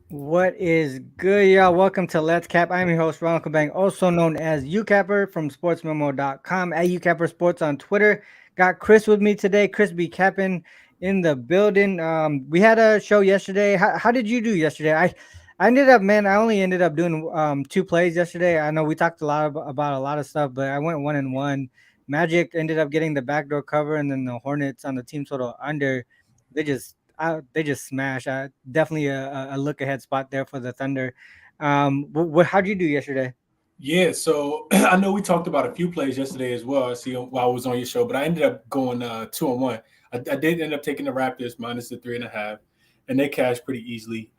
What is good, y'all? Welcome to Let's Cap. I'm your host, Ronald, also known as Youcapper from Sportsmemo.com at Youcapper Sports on Twitter. Got Chris with me today. Chris be capping in the building. We had a show yesterday. How did you do yesterday? I ended up, man. I only ended up doing two plays yesterday. I know we talked a lot about a lot of stuff, but I went 1-1. Magic ended up getting the backdoor cover, and then the Hornets on the team total under. They just smash. Definitely a look ahead spot there for the Thunder. How'd you do yesterday? Yeah, so I know we talked about a few plays yesterday as well. I see while I was on your show, but I ended up going 2-1. I did end up taking the Raptors minus the 3.5, and they cashed pretty easily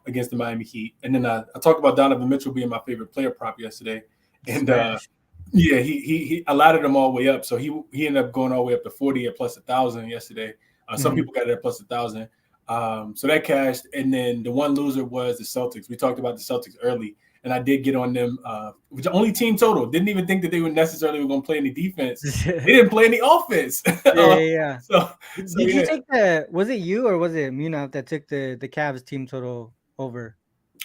against the Miami Heat. And then I talked about Donovan Mitchell being my favorite player prop yesterday, and Smash. yeah, he allotted them all the way up, so he ended up going all the way up to 40 at plus 1,000 yesterday. Some Mhm. people got it at plus 1,000, so that cashed. And then the one loser was the Celtics. We talked about the Celtics early, and I did get on them. Which only team total. Didn't even think that they would necessarily were going to play any defense. They yeah, didn't play any offense. yeah, yeah. So Did, so did you yeah. take the? Was it you or was it Munaf that took the Cavs team total over?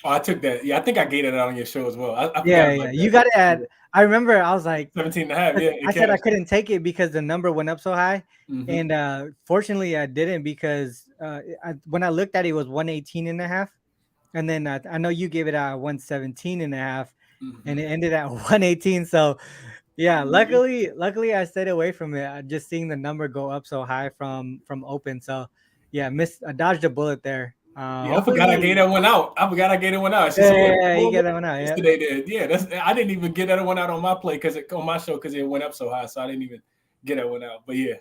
Oh, I took that. Yeah, I think I gave it out on your show as well. I forgot Yeah, about yeah. You that. got it Yeah. at. I remember. I was like, 17 and a half. Yeah, it I said I cashed. couldn't take it because the number went up so high, Mm-hmm. and fortunately I didn't because when I looked at it, it was 118 and a half. And then I know you gave it out at 117 and a half, and Mm-hmm. it ended at 118. So yeah, luckily I stayed away from it. Just seeing the number go up so high from open. So yeah, I dodged a bullet there. Yeah, I Hopefully forgot I gave we that one out. I forgot I gave that one out. She yeah, said, "Yeah, yeah, yeah, you what get that one out. Yeah. yesterday did." Yeah, that's I didn't even get that one out on my play because on my show because it went up so high, so I didn't even get that one out. But yeah,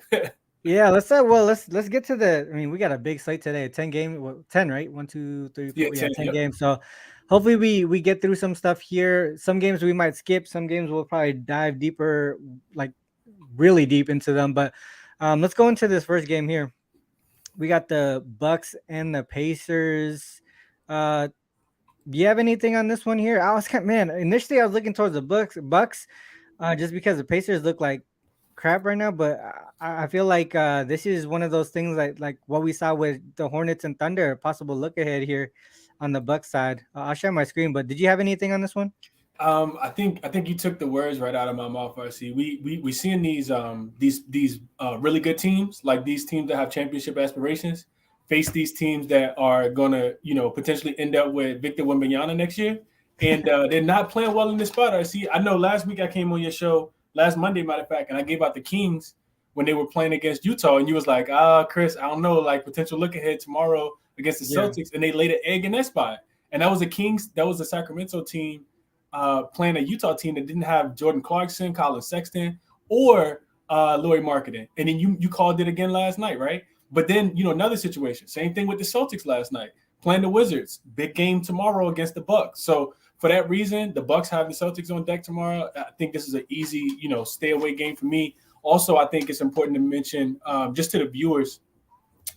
Yeah, let's get to the. I mean, we got a big slate today. 10 game, 10, right? One, two, three, yeah, four. Yeah, 10. 10 games. Yep. So hopefully we get through some stuff here. Some games we might skip. Some games we'll probably dive deeper, like really deep into them. But let's go into this first game here. We got the Bucks and the Pacers. Uh, do you have anything on this one here? I was kind man. Initially, I was looking towards the Bucks, just because the Pacers look like crap right now. But I feel like this is one of those things like what we saw with the Hornets and Thunder. A possible look ahead here on the Bucks side. I'll share my screen. But did you have anything on this one? I think you took the words right out of my mouth. RC. We seeing these really good teams, like these teams that have championship aspirations, face these teams that are gonna potentially end up with Victor Wembanyama next year, and they're not playing well in this spot. RC. I know last week I came on your show last Monday, matter of fact, and I gave out the Kings when they were playing against Utah, and you was like, Chris, I don't know, like potential look ahead tomorrow against the Yeah. Celtics, and they laid an egg in that spot, and that was the Kings, that was the Sacramento team playing a Utah team that didn't have Jordan Clarkson, Colin Sexton, or Laurie Marketing. And then you called it again last night, right? But then, another situation. Same thing with the Celtics last night. Playing the Wizards. Big game tomorrow against the Bucks. So for that reason, the Bucks have the Celtics on deck tomorrow. I think this is an easy, stay away game for me. Also, I think it's important to mention, just to the viewers,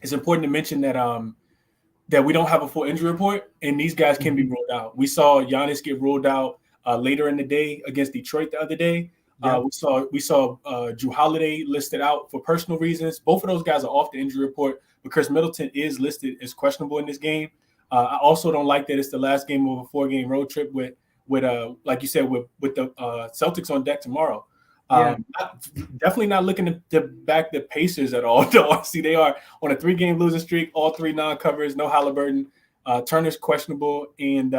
it's important to mention that we don't have a full injury report, and these guys can be Mhm. ruled out. We saw Giannis get ruled out later in the day against Detroit the other day. Yep. We saw Drew Holiday listed out for personal reasons. Both of those guys are off the injury report, but Chris Middleton is listed as questionable in this game. I also don't like that it's the last game of a 4-game road trip with like you said with the Celtics on deck tomorrow. Yeah. Definitely not looking to back the Pacers at all. Though see they are on a 3-game losing streak, all 3 non-covers, no Halliburton. Turner's questionable, and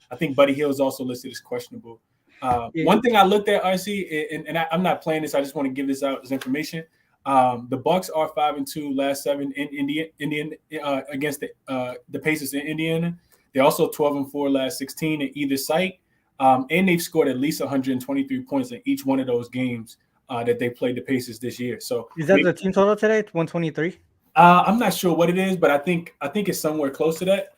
I think Buddy Hill is also listed as questionable. Yeah. One thing I looked at, RC, and I'm not playing this. I just want to give this out as information. The Bucks are 5-2 last 7 in Indian against the Pacers in Indiana. They're also 12-4 last 16 in either site, and they've scored at least 123 points in each one of those games that they played the Pacers this year. So Is that the team total today? It's 123. I'm not sure what it is, but I think it's somewhere close to that.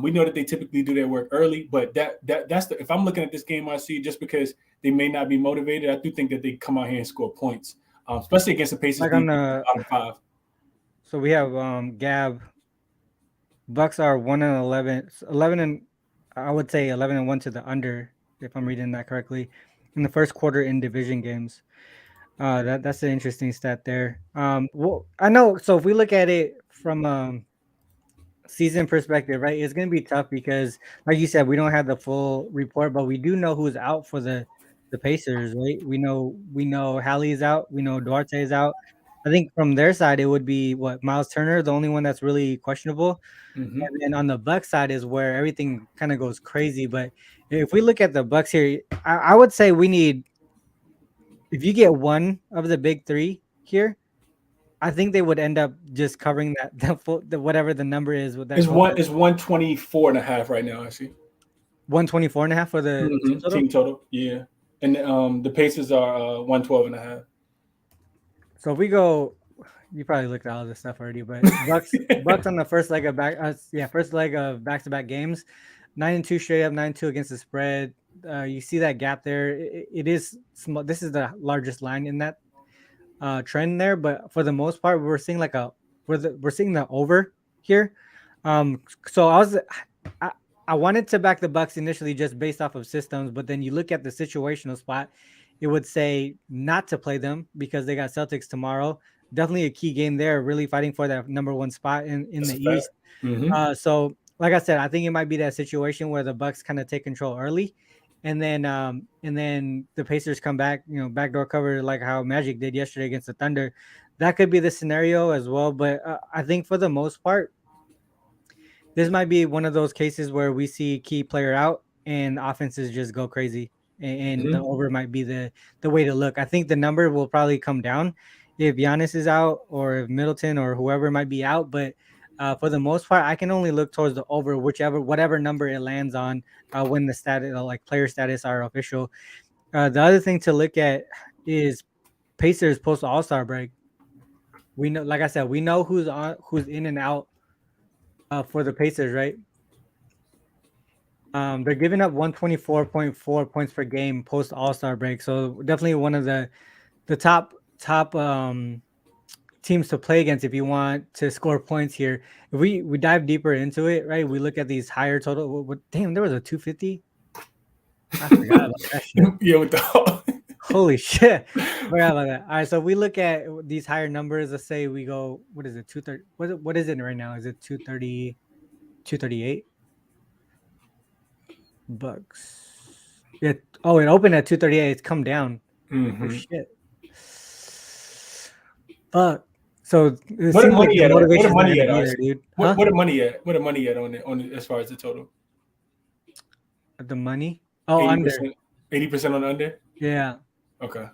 We know that they typically do their work early, but that's if I'm looking at this game, I see just because they may not be motivated, I do think that they come out here and score points, especially against the Pacers Like on defense, the. bottom 5. So we have Gab. Bucks are 1-11, 11 and I would say 11-1 to the under, if I'm reading that correctly, in the first quarter in division games. That's an interesting stat there. Well, I know. So if we look at it from season perspective, right? It's going to be tough because, like you said, we don't have the full report, but we do know who's out for the Pacers, right? We know Hallie is out. We know Duarte is out. I think from their side, it would be what Miles Turner, the only one that's really questionable. Mm-hmm. And then on the Bucks side is where everything kind of goes crazy. But if we look at the Bucks here, I would say we need, if you get one of the big three here, I think they would end up just covering that the whatever the number is with that total. It's 124.5 right now, I see. 124.5 for the team total. Team total, yeah. And the Pacers are 112.5. So if we go, you probably looked at all this stuff already, but Bucks on the first leg of back-to-back games, 9-2 straight up, 9-2 against the spread. You see that gap there. It is small. This is the largest line in that trend there, but for the most part, we're seeing we're seeing the over here. So I wanted to back the Bucks initially just based off of systems, but then you look at the situational spot, it would say not to play them because they got Celtics tomorrow. Definitely a key game there, really fighting for that number one spot in the East. Mm-hmm. So like I said, I think it might be that situation where the Bucks kind of take control early, and then the Pacers come back, backdoor cover like how Magic did yesterday against the Thunder. That could be the scenario as well. But I think for the most part, this might be one of those cases where we see key player out and offenses just go crazy, and the over might be the way to look. I think the number will probably come down if Giannis is out or if Middleton or whoever might be out. But for the most part, I can only look towards the over, whatever number it lands on when the status, like player status, are official. The other thing to look at is Pacers post All-Star break. We know, like I said, we know who's in and out for the Pacers, right? They're giving up 124.4 points per game post All-Star break, so definitely one of the top teams to play against if you want to score points here. If we dive deeper into it, right? We look at these higher total. Damn, there was a 250. I forgot about that shit. Yeah, with the Holy shit. Forgot about that. All right, so we look at these higher numbers. Let's say we go, what is it, 230? What is it right now? Is it 230, 238? Bucks. Yeah. Oh, it opened at 238. It's come down. Mm-hmm. Oh shit. Fuck. So what the money at? What the money at, dude? What the money at? What the money at on as far as the total? The money? Oh, 80%, under. 80% on under. Yeah. Okay.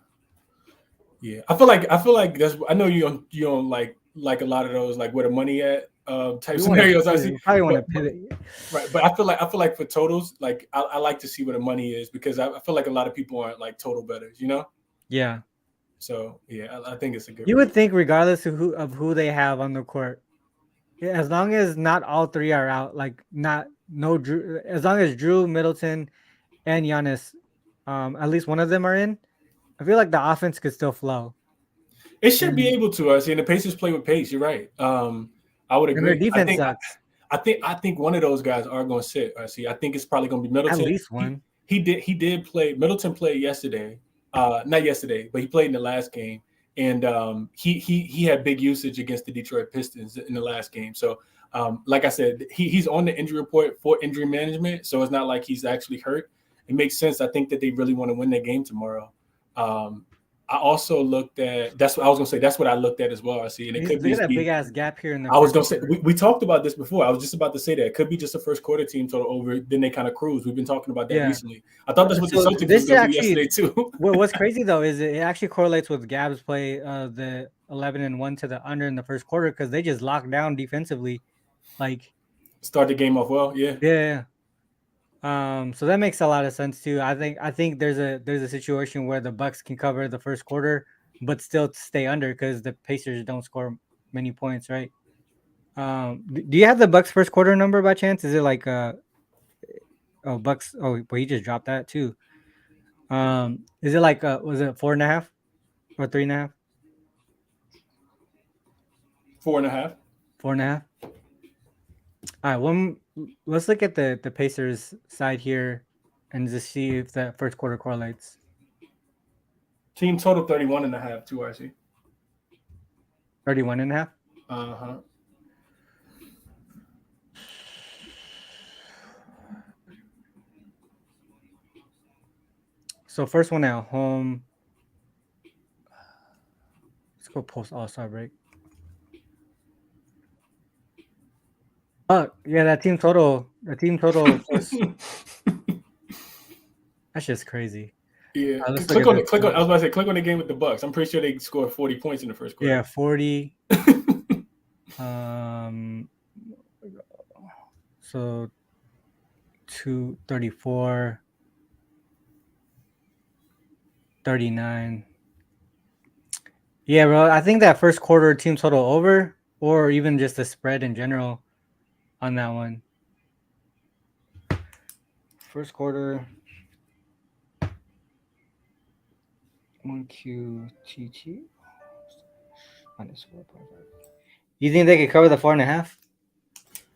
Yeah, I feel like that's. I know you don't like a lot of those like where the money at type scenarios. I see. Probably want to pivot. Right, but I feel like for totals, like I like to see where the money is because I feel like a lot of people aren't like total bettors, Yeah. So yeah, I think it's a good. You would think regardless of who they have on the court, as long as not all three are out, like no Drew, as long as Drew, Middleton, and Giannis, at least one of them are in, I feel like the offense could still flow. It should be able to. And the Pacers play with pace. You're right. I would agree. Their defense sucks. I think one of those guys are going to sit. I think it's probably going to be Middleton. At least one. He did play. Middleton played yesterday. Not yesterday, but he played in the last game, and he had big usage against the Detroit Pistons in the last game. So, like I said, he's on the injury report for injury management. So it's not like he's actually hurt. It makes sense. I think that they really want to win that game tomorrow. I also looked at that's what I was gonna say. That's what I looked at as well. I see, and it could be a big ass gap here in the. I was gonna say we talked about this before. I was just about to say that it could be just a first quarter team total over. Then they kind of cruise. We've been talking about that recently. I thought that's what the Celtics was gonna do yesterday too. What's crazy though is it actually correlates with Gab's play, the 11-1 to the under in the first quarter because they just locked down defensively, like start the game off well. Yeah. Yeah. So that makes a lot of sense too. I think there's a situation where the Bucks can cover the first quarter, but still stay under because the Pacers don't score many points, right? Do you have the Bucks first quarter number by chance? Is it like Bucks? Oh, well, he just dropped that too. Is it like was it 4.5 or 3.5? 4.5. 4.5. All right, let's look at the Pacers side here and just see if that first quarter correlates. Team total 31.5 too, RC. 31.5? Uh-huh. So first one at home. Let's go post All-Star break. Yeah, that team total. The team total. That's just crazy. Yeah, Let's look click at on this. it. Click on. I was about to say, click on the game with the Bucks. I'm pretty sure they scored 40 points in the first quarter. Yeah, 40. So 234, 39. Yeah, bro. I think that first quarter team total over, or even just the spread in general on that one. First quarter. 1QTT minus 4.5. You think they could cover the 4.5?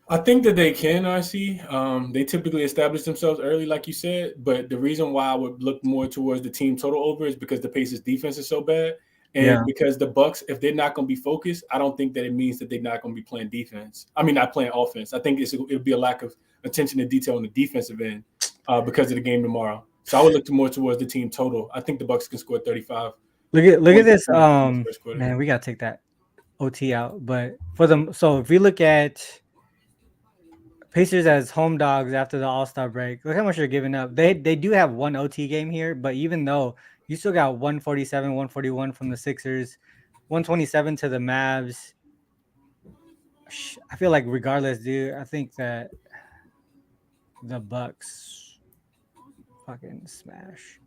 I think that they can, RC. They typically establish themselves early, like you said. But the reason why I would look more towards the team total over is because the Pacers' defense is so bad, and because the Bucks, if they're not going to be focused, I don't think that it means that they're not going to be playing defense. I mean, not playing offense. I think it'll be a lack of attention to detail on the defensive end because of the game tomorrow. So I would look more towards the team total. I think the Bucks can score 35. Look at this. First quarter. Man, we gotta take that OT out. But for them, so if we look at Pacers as home dogs after the All-Star break, look how much they're giving up. They do have one OT game here, but even though you still got 147, 141 from the Sixers, 127 to the Mavs. I feel like regardless, dude, I think that the Bucks fucking smash.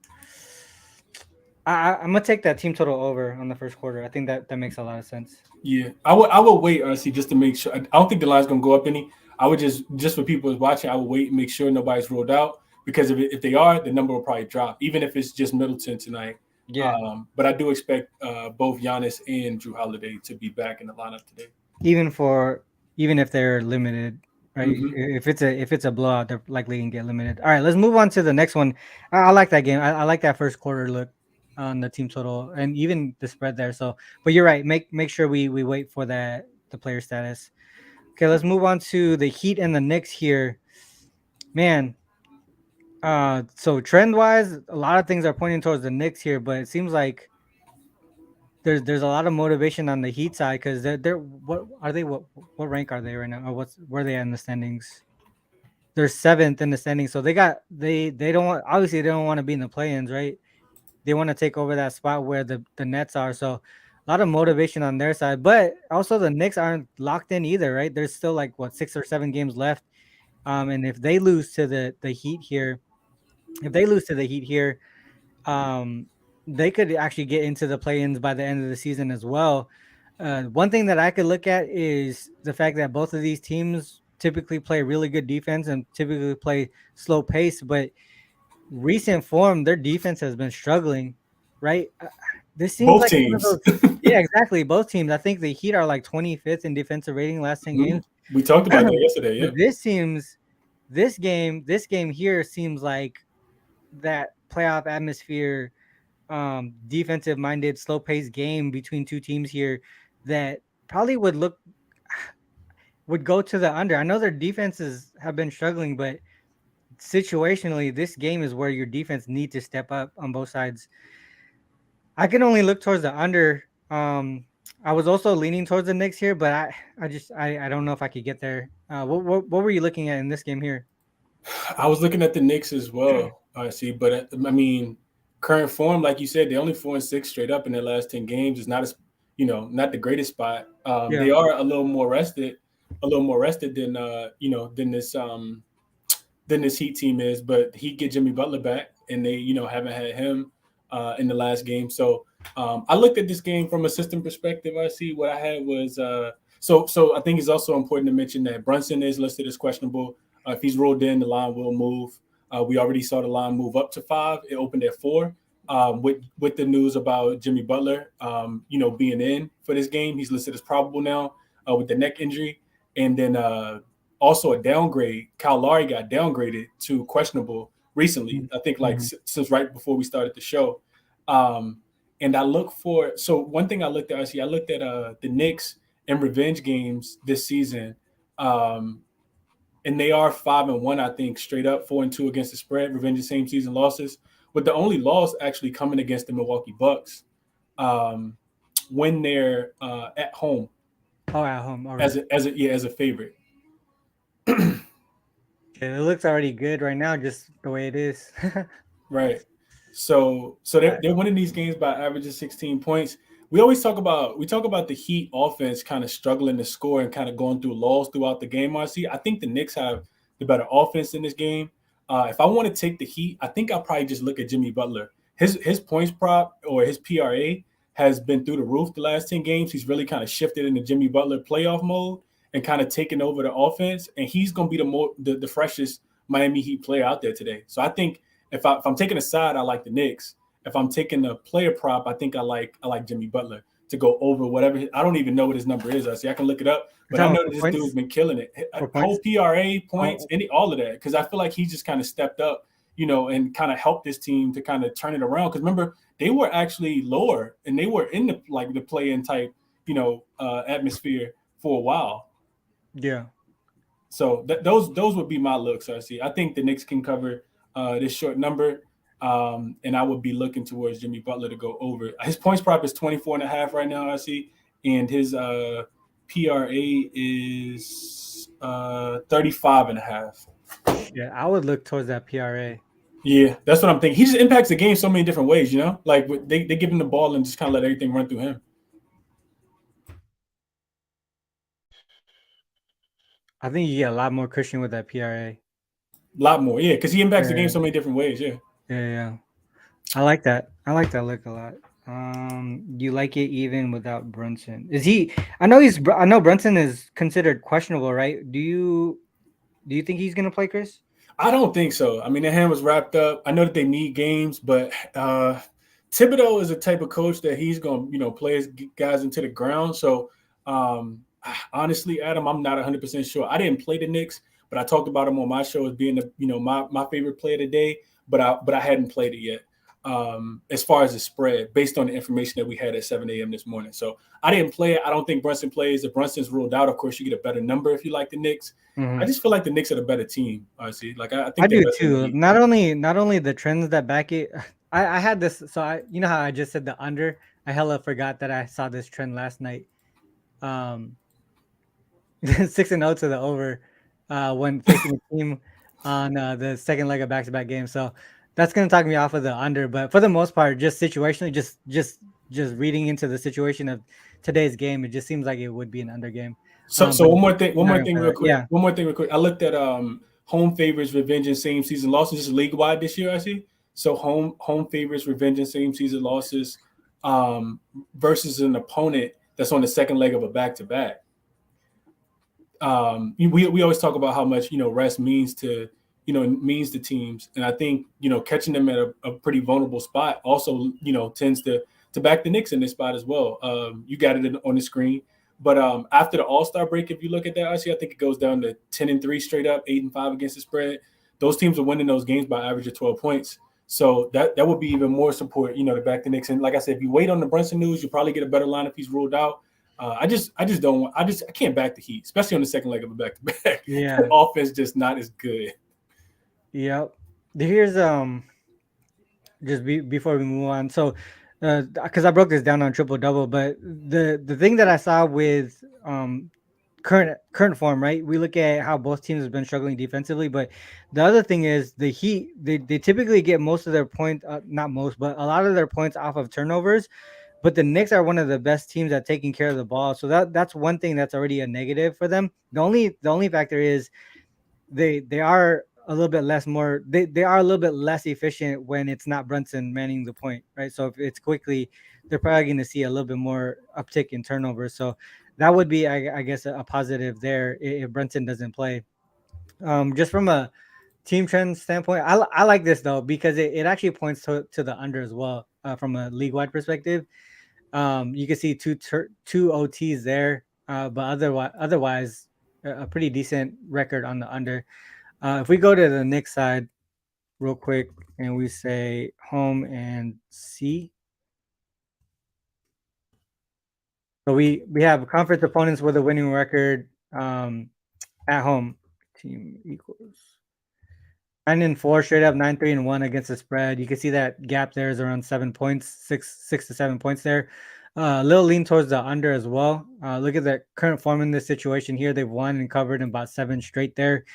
I'm gonna take that team total over on the first quarter. I think that makes a lot of sense. Yeah, I would wait, honestly, just to make sure. I don't think the line's gonna go up any. I would just for people who's watching, I would wait and make sure nobody's ruled out, because if they are, the number will probably drop, even if it's just Middleton tonight. Yeah. But I do expect both Giannis and Drew Holiday to be back in the lineup today. Even if they're limited, right? Mm-hmm. If it's a blowout, they're likely gonna get limited. All right, let's move on to the next one. I like that game. I like that first quarter look on the team total and even the spread there. So, but you're right. Make sure we wait for the player status. Okay, let's move on to the Heat and the Knicks here. Man, so trend wise, a lot of things are pointing towards the Knicks here, but it seems like there's a lot of motivation on the Heat side because they're what are they what rank are they right now, or where are they in the standings? They're 7th in the standings, so they don't want, obviously they don't want to be in the play-ins, right? They want to take over that spot where the Nets are, so a lot of motivation on their side. But also the Knicks aren't locked in either, right? There's still like 6 or 7 games left, and if they lose to the Heat here, they could actually get into the play-ins by the end of the season as well. One thing that I could look at is the fact that both of these teams typically play really good defense and typically play slow pace, but recent form, their defense has been struggling, right? This seems both like teams. Yeah, exactly. Both teams. I think the Heat are like 25th in defensive rating last 10 games. We talked about that yesterday. Yeah. This game here seems like that playoff atmosphere, defensive minded, slow paced game between two teams here that probably would go to the under. I know their defenses have been struggling, but situationally, this game is where your defense needs to step up on both sides. I can only look towards the under. I was also leaning towards the Knicks here, but I don't know if I could get there. What were you looking at in this game here? I was looking at the Knicks as well, I see, but I mean, current form, like you said, they only 4-6 straight up in their last 10 games. It's not not the greatest spot. They are a little more rested than this Heat team is, but Heat get Jimmy Butler back, and they haven't had him in the last game. So I looked at this game from a system perspective. I see what I had was so I think it's also important to mention that Brunson is listed as questionable. If he's rolled in, the line will move. We already saw the line move up to 5. It opened at 4. With the news about Jimmy Butler, being in for this game, he's listed as probable now with the neck injury, and then also a downgrade. Kyle Lowry got downgraded to questionable recently. I think since right before we started the show. And I look for one thing I looked at. I looked at the Knicks and revenge games this season. And they are 5-1, I think, straight up 4-2 against the spread. Revenge same season losses. with the only loss actually coming against the Milwaukee Bucks when they're at home. Oh, at home. All right. As a favorite. It looks already good right now, just the way it is. Right. So they're winning these games by averaging 16 points. We talk about the Heat offense kind of struggling to score and kind of going through lulls throughout the game. RC, I think the Knicks have the better offense in this game. If I want to take the Heat, I think I'll probably just look at Jimmy Butler. His points prop or his PRA has been through the roof the last 10 games. He's really kind of shifted into Jimmy Butler playoff mode and kind of taken over the offense. And he's going to be the freshest Miami Heat player out there today. So I think if I'm taking a side, I like the Knicks. If I'm taking a player prop, I think I like Jimmy Butler to go over whatever. I don't even know what his number is. I can look it up, but I know that this dude's been killing it. Whole PRA points, all of that, because I feel like he just kind of stepped up, and kind of helped this team to kind of turn it around. Because remember, they were actually lower and they were in the play-in type, atmosphere for a while. Yeah. So those would be my looks. I think the Knicks can cover this short number. And I would be looking towards Jimmy Butler to go over. His points prop is 24.5 right now, and his PRA is 35.5. Yeah, I would look towards that PRA. Yeah, that's what I'm thinking. He just impacts the game so many different ways, Like they give him the ball and just kind of let everything run through him. I think you get a lot more cushion with that PRA. A lot more, yeah, because he impacts the game so many different ways, yeah. Yeah. I like that. I like that look a lot. You like it even without Brunson? Is he? I know Brunson is considered questionable, right? Do you think he's gonna play, Chris? I don't think so. I mean, their hand was wrapped up. I know that they need games, but Thibodeau is a type of coach that he's going to, play his guys into the ground. So honestly, Adam, I'm not 100% sure. I didn't play the Knicks, but I talked about him on my show as being my favorite player today. But I hadn't played it yet. As far as the spread, based on the information that we had at 7 a.m. this morning. So I didn't play it. I don't think Brunson plays. If Brunson's ruled out, of course, you get a better number if you like the Knicks. Mm-hmm. I just feel like the Knicks are the better team, honestly. Like I think I do too. Not only the trends that back it. I had this. So how I just said the under. I hella forgot that I saw this trend last night. 6-0 to the over when facing a team on the second leg of back-to-back games. So that's going to talk me off of the under. But for the most part, just situationally, just reading into the situation of today's game, it just seems like it would be an under game. So one more thing real quick. Yeah. One more thing real quick. I looked at home favorites, revenge, and same season losses. This is league wide this year, I see. So home favorites, revenge, and same season losses versus an opponent that's on the second leg of a back-to-back. We always talk about how much rest means to teams, and I think catching them at a pretty vulnerable spot also tends to back the Knicks in this spot as well. You got it on the screen. But after the All-Star break, if you look at that, I think it goes down to 10-3 straight up, 8-5 against the spread. Those teams are winning those games by average of 12 points. So that would be even more support, to back the Knicks. And like I said, if you wait on the Brunson news, you probably get a better line if he's ruled out. I can't back the Heat, especially on the second leg of a back-to-back. Yeah, the offense just not as good. Yep. Here's before we move on. So. Because I broke this down on triple double, but the thing that I saw with current form, right? We look at how both teams have been struggling defensively, but the other thing is the Heat. They typically get most of their points, not most, but a lot of their points off of turnovers. But the Knicks are one of the best teams at taking care of the ball, so that's one thing that's already a negative for them. The only factor is they are a little bit they are a little bit less efficient when it's not Brunson manning the point, right? So if it's quickly, they're probably going to see a little bit more uptick in turnovers. So that would be, I guess, a positive there if Brunson doesn't play. Just from a team trend standpoint, I like this though, because it actually points to the under as well from a league-wide perspective. You can see two OTs there, but otherwise a pretty decent record on the under. If we go to the Knicks side real quick and we say home and C. So we have conference opponents with a winning record at home. Team equals. 9-4 straight up, 9-3-1 against the spread. You can see that gap there is around 7 points, 6 to 7 points there. A little lean towards the under as well. Look at the current form in this situation here. They've won and covered in about 7 straight there.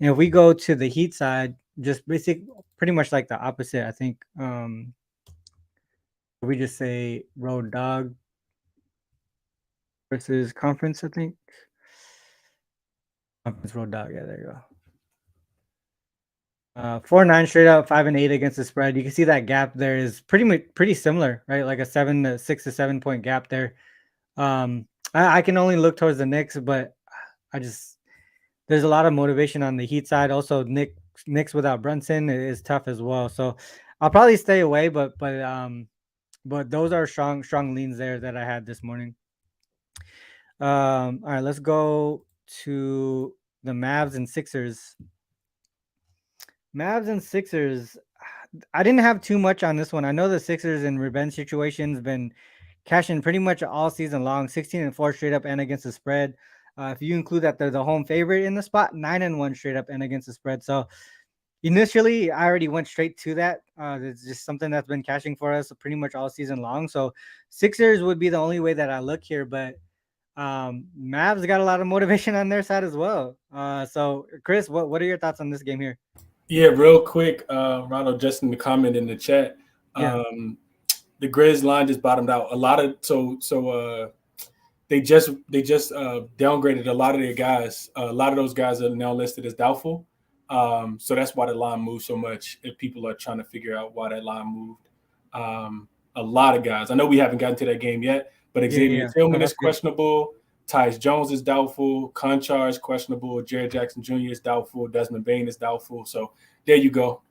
And if we go to the Heat side, just pretty much like the opposite, I think. We just say road dog versus conference, I think. Conference road dog. Yeah, there you go. 4-9 straight up, 5-8 against the spread. You can see that gap there is pretty similar, right? Like a 6 to 7 point gap there. I can only look towards the Knicks, but there's a lot of motivation on the Heat side. Also, Knicks without Brunson is tough as well. So I'll probably stay away, but those are strong leans there that I had this morning. All right, let's go to the Mavs and Sixers. Mavs and Sixers. I didn't have too much on this one. I know the Sixers in revenge situations been cashing pretty much all season long, 16-4 straight up and against the spread. If you include that they're the home favorite in the spot, 9-1 straight up and against the spread. So initially, I already went straight to that. It's just something that's been cashing for us pretty much all season long. So Sixers would be the only way that I look here, but Mavs got a lot of motivation on their side as well. So Chris, what are your thoughts on this game here? Yeah, real quick, Ronald, just in the comment in the chat, Yeah. the Grizz line just bottomed out. A lot of they just downgraded a lot of their guys. A lot of those guys are now listed as doubtful. So that's why the line moved so much. If people are trying to figure out why that line moved, a lot of guys. I know we haven't gotten to that game yet, but Xavier Tillman is questionable. Tyus Jones is doubtful. Conchar is questionable. Jared Jackson Jr. is doubtful. Desmond Bane is doubtful. So there you go.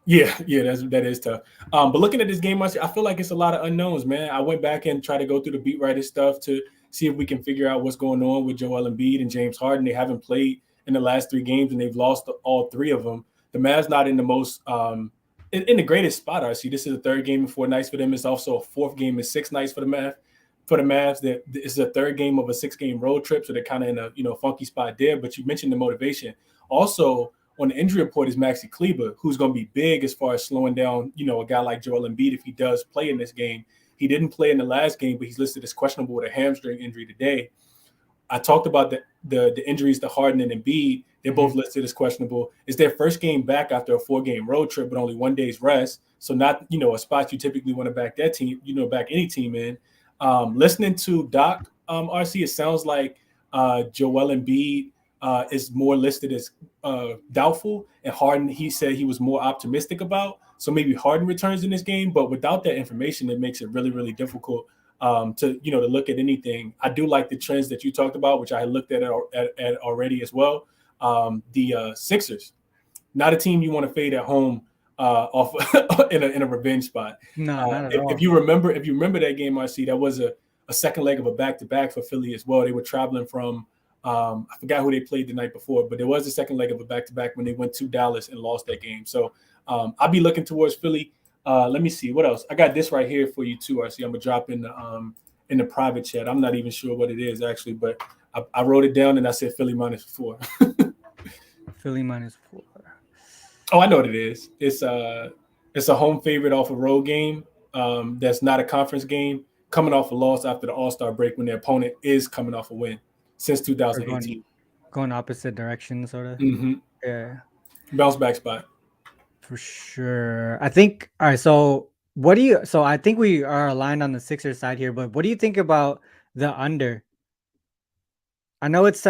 Yeah, that is tough. But looking at this game, I feel like it's a lot of unknowns, man. I went back and tried to go through the beat writer stuff to see if we can figure out what's going on with Joel Embiid and James Harden. They haven't played in the last 3 games, and they've lost all 3 of them. The Mavs not in the most in the greatest spot, RC. This is the 3rd game in 4 nights for them. It's also a 4th game in 6 nights for the Mavs. It's the 3rd game of a 6-game road trip, so they're kind of in a funky spot there. But you mentioned the motivation. Also, on the injury report is Maxi Kleber, who's going to be big as far as slowing down, a guy like Joel Embiid if he does play in this game. He didn't play in the last game, but he's listed as questionable with a hamstring injury today. I talked about the injuries to Harden and Embiid. They're both listed as questionable. It's their first game back after a 4-game road trip, but only 1 day's rest. So not, a spot you typically want to back that team, back any team in. Listening to Doc, RC, it sounds like Joel Embiid is more listed as doubtful, and Harden, he said he was more optimistic about. So maybe Harden returns in this game, but without that information, it makes it really, really difficult to look at anything. I do like the trends that you talked about, which I had looked at already as well. The Sixers, not a team you want to fade at home off in a revenge spot. No, not at all. If you remember that game, RC, that was a second leg of a back-to-back for Philly as well. They were traveling from I forgot who they played the night before, but there was a second leg of a back-to-back when they went to Dallas and lost that game. So I'll be looking towards Philly. Let me see what else. I got this right here for you too, RC. I'm gonna drop in the private chat. I'm not even sure what it is actually, but I wrote it down and I said Philly -4. Philly -4. Oh, I know what it is. It's a home favorite off a road game. That's not a conference game. Coming off a loss after the All-Star break when their opponent is coming off a win since 2018. Going opposite direction, sort of. Yeah. Bounce back spot. For sure. I think, all right, so I think we are aligned on the Sixers side here, but what do you think about the under? I know it's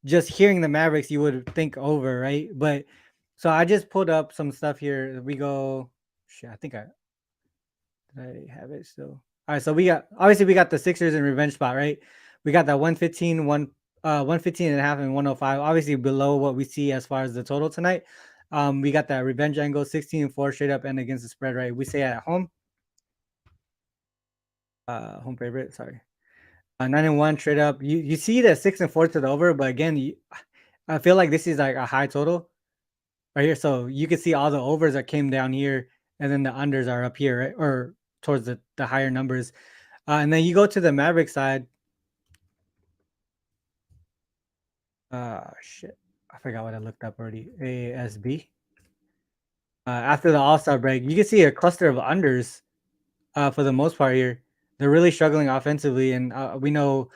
just hearing the Mavericks, you would think over, right? But so I just pulled up some stuff here. We go, shit, I think did I have it still? All right, so we got the Sixers in revenge spot, right? We got that 115, 115 and a half and 105, obviously below what we see as far as the total tonight. We got that revenge angle, 16-4 straight up and against the spread, right? We say at home. Home favorite, sorry. 9-1 straight up. You see the 6-4 to the over, but again, I feel like this is like a high total right here. So you can see all the overs that came down here, and then the unders are up here, right? Or towards the higher numbers. And then you go to the Maverick side. Shit. I forgot what I looked up already. ASB. After the All-Star break, you can see a cluster of unders for the most part here. They're really struggling offensively, and we know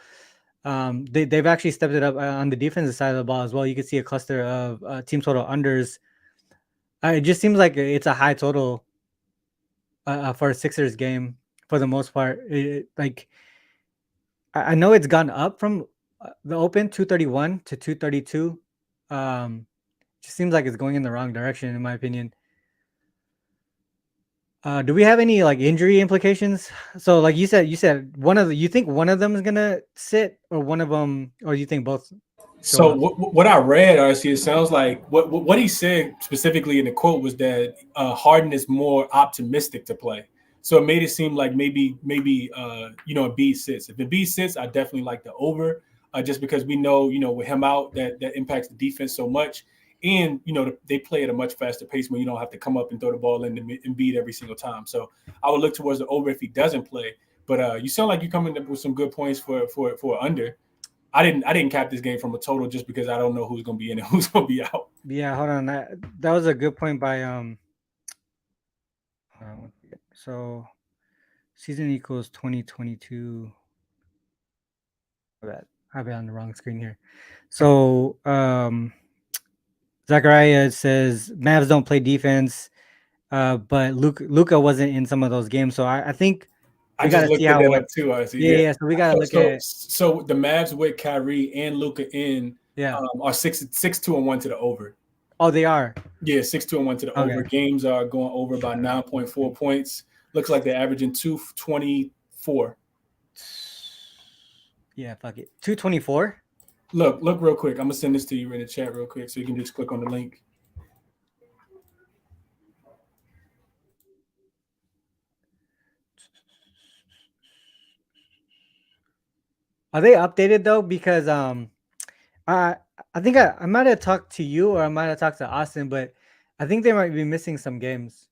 they've actually stepped it up on the defensive side of the ball as well. You can see a cluster of team total unders. It just seems like it's a high total for a Sixers game for the most part. I know it's gone up from the open 231 to 232. Just seems like it's going in the wrong direction, in my opinion. Do we have any like injury implications? So, like you said you think one of them is gonna sit, or one of them, or you think both? So what I read, RC, it sounds like what he said specifically in the quote was that Harden is more optimistic to play. So it made it seem like maybe Embiid sits. If Embiid sits, I definitely like the over, just because we know with him out that impacts the defense so much, and they play at a much faster pace when you don't have to come up and throw the ball into Embiid every single time. So I would look towards the over if he doesn't play. But you sound like you're coming up with some good points for under. I didn't cap this game from a total just because I don't know who's gonna be in and who's gonna be out. Yeah, hold on. That was a good point by so season equals 2022. I have it on the wrong screen here. So Zachariah says Mavs don't play defense, but Luka wasn't in some of those games. So I think I just looked at that up too. I see. Yeah. So we gotta look at. So the Mavs with Kyrie and Luka in are 6-2-1 to the over. Oh, they are. Yeah, 6-2-1 to the over. Games are going over by 9.4 points. Looks like they're averaging 224. Yeah, fuck it. 224. Look real quick. I'm gonna send this to you in the chat real quick, so you can just click on the link. Are they updated though? Because I think I might have talked to you, or I might have talked to Austin, but I think they might be missing some games.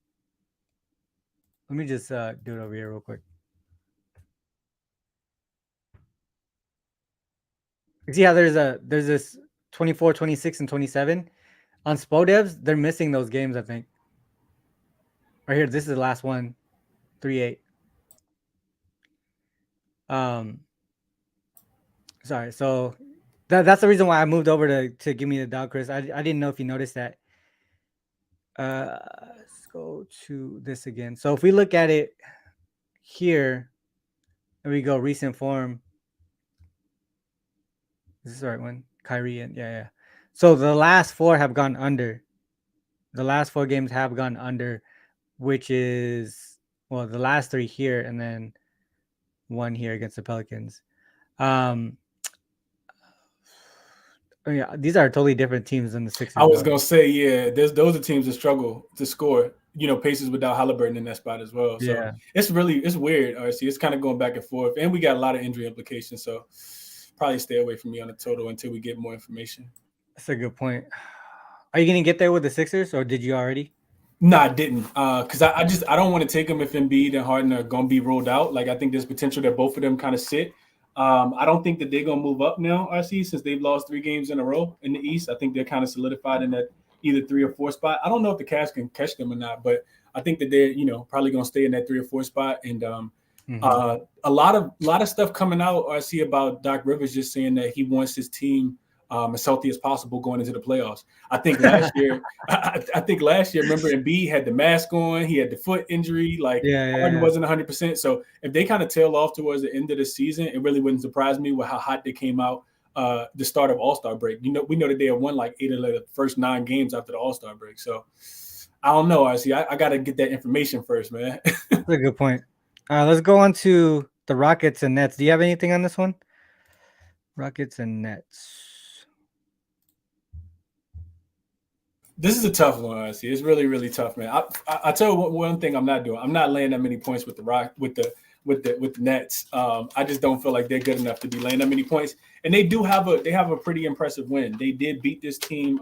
Let me just do it over here real quick. See how there's this 24, 26, and 27 on Spodevs. They're missing those games, I think. Right here, this is the last one, 3-8. Sorry. So that's the reason why I moved over to give me the dog, Chris. I didn't know if you noticed that. Let's go to this again. So if we look at it here, there we go. Recent form. Is this the right one? Kyrie and yeah. So the last four have gone under. The last four games have gone under, which is the last three here and then one here against the Pelicans. Yeah, these are totally different teams than the Sixers. I was gonna say, yeah, those are teams that struggle to score. Pacers without Halliburton in that spot as well. So yeah. It's weird. RC. It's kind of going back and forth, and we got a lot of injury implications. So probably stay away from me on the total until we get more information. That's a good point. Are you gonna get there with the Sixers, or did you already? No, I didn't. Because I don't want to take them if Embiid and Harden are gonna be ruled out. Like I think there's potential that both of them kind of sit. I don't think that they're gonna move up now, RC, since they've lost 3 games in a row in the East. I think they're kind of solidified in that either 3 or 4 spot. I don't know if the Cavs can catch them or not, but I think that they're probably gonna stay in that 3 or 4 spot. And a lot of stuff coming out, RC, about Doc Rivers just saying that he wants his team as healthy as possible going into the playoffs. I think last year, remember, Embiid had the mask on, he had the foot injury, Harden wasn't 100%. So if they kind of tail off towards the end of the season, it really wouldn't surprise me with how hot they came out the start of All-Star break. We know that they have won like 8 of the first 9 games after the All-Star break. So I don't know. I got to get that information first, man. That's a good point. Let's go on to the Rockets and Nets. Do you have anything on this one? Rockets and Nets. This is a tough one, honestly. It's really, really tough, man. I tell you one thing I'm not doing. I'm not laying that many points with the Nets. I just don't feel like they're good enough to be laying that many points. And they have a pretty impressive win. They did beat this team.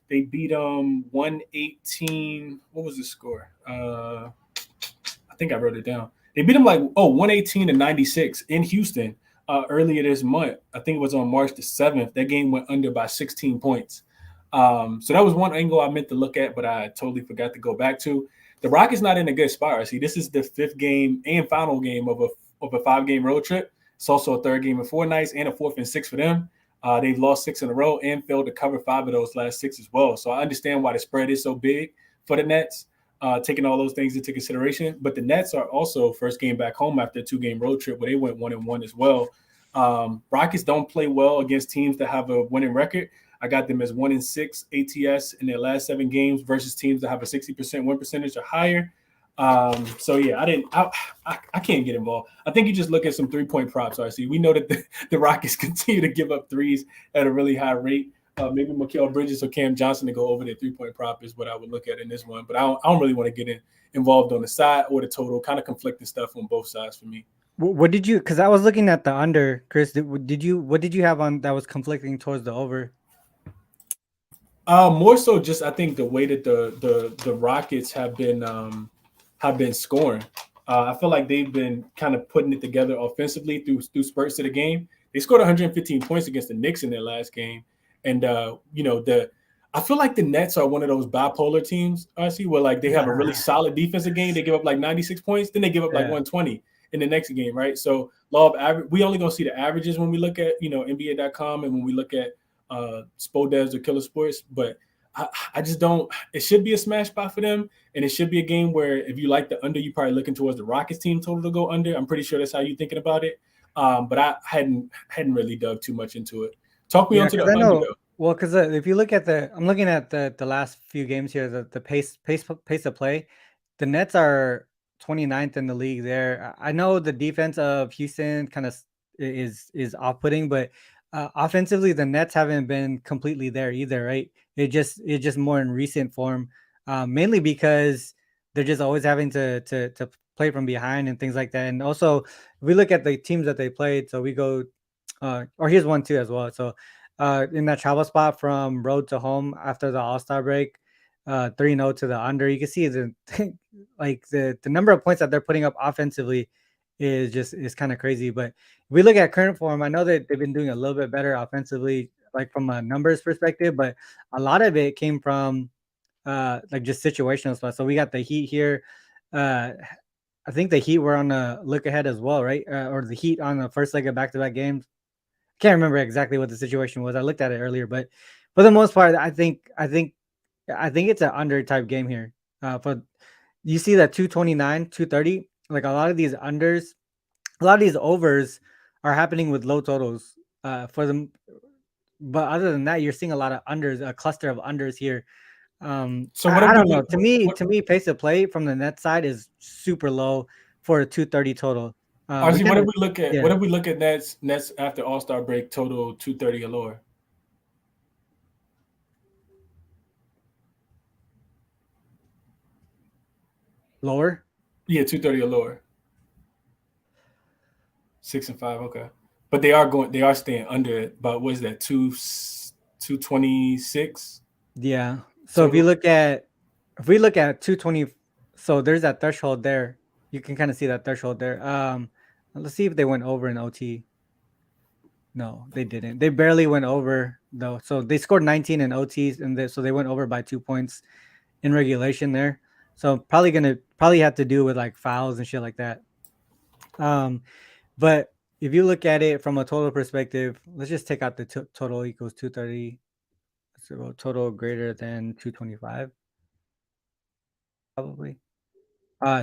They beat them 118. What was the score? I think I wrote it down. They beat them 118-96 in Houston. earlier this month. I think it was on March the 7th. That game went under by 16 points. So that was one angle I meant to look at, but I totally forgot to go back to. The Rockets not in a good spot. See, this is the 5th game and final game of a 5-game road trip. It's also a 3rd game in 4 nights and a 4th and 6th for them. They've lost 6 in a row and failed to cover 5 of those last 6 as well. So I understand why the spread is so big for the Nets, taking all those things into consideration. But the Nets are also first game back home after a 2-game road trip where they went 1-1 as well. Rockets don't play well against teams that have a winning record. I got them as 1-6 ATS in their last 7 games versus teams that have a 60% win percentage or higher. So yeah, I can't get involved. I think you just look at some 3-point props, RC. We know that the Rockets continue to give up threes at a really high rate. Maybe Mikal Bridges or Cam Johnson to go over their 3-point prop is what I would look at in this one. But I don't really want to get involved on the side or the total. Kind of conflicting stuff on both sides for me. What did you? Because I was looking at the under, Chris. What did you have on that was conflicting towards the over? More so, just I think the way that the Rockets have been scoring. I feel like they've been kind of putting it together offensively through spurts of the game. They scored 115 points against the Knicks in their last game, and I feel like the Nets are one of those bipolar teams. I see where like they have a really solid defensive game. They give up like 96 points, then they give up like 120 in the next game, right? So law of average, we only gonna see the averages when we look at NBA.com and when we look at Spodevs or Killer Sports, but I just don't. It should be a smash spot for them, and it should be a game where if you like the under, you're probably looking towards the Rockets team total to go under. I'm pretty sure that's how you're thinking about it. But I hadn't really dug too much into it. Talk me onto the under though. Well, because if you look at I'm looking at the last few games here, the pace of play, the Nets are 29th in the league there. I know the defense of Houston kind of is off-putting, but offensively, the Nets haven't been completely there either, right? It's just more in recent form, mainly because they're just always having to play from behind and things like that. And also, if we look at the teams that they played, so we go, or here's one too as well. So in that travel spot from road to home after the All-Star break, 3-0 to the under, you can see the like the number of points that they're putting up offensively is kind of crazy. But if we look at current form, I know that they've been doing a little bit better offensively, like from a numbers perspective, but a lot of it came from like just situational stuff. So we got the Heat here. I think the Heat were on the look ahead as well, right? Or the Heat on the first leg of back-to-back games. Can't remember exactly what the situation was. I looked at it earlier, but for the most part, I think it's an under type game here. For you see that 229, 230, like a lot of these unders, a lot of these overs are happening with low totals for them. But other than that, you're seeing a lot of unders, a cluster of unders here. So I don't know. To me, pace of play from the net side is super low for a 230 total. What if we look at what if we look at Nets after All-Star break total 230 or lower? Lower? Yeah, 230 or lower. 6 and 5, okay. But they are staying under it. But what is that? 226? Yeah. So if we look at 220, so there's that threshold there. You can kind of see that threshold there. Let's see if they went over in OT. No, they didn't. They barely went over though. So they scored 19 in OTs, and so they went over by 2 points in regulation there. So probably have to do with like fouls and shit like that. But if you look at it from a total perspective, let's just take out the total equals 230. So total greater than 225. Probably.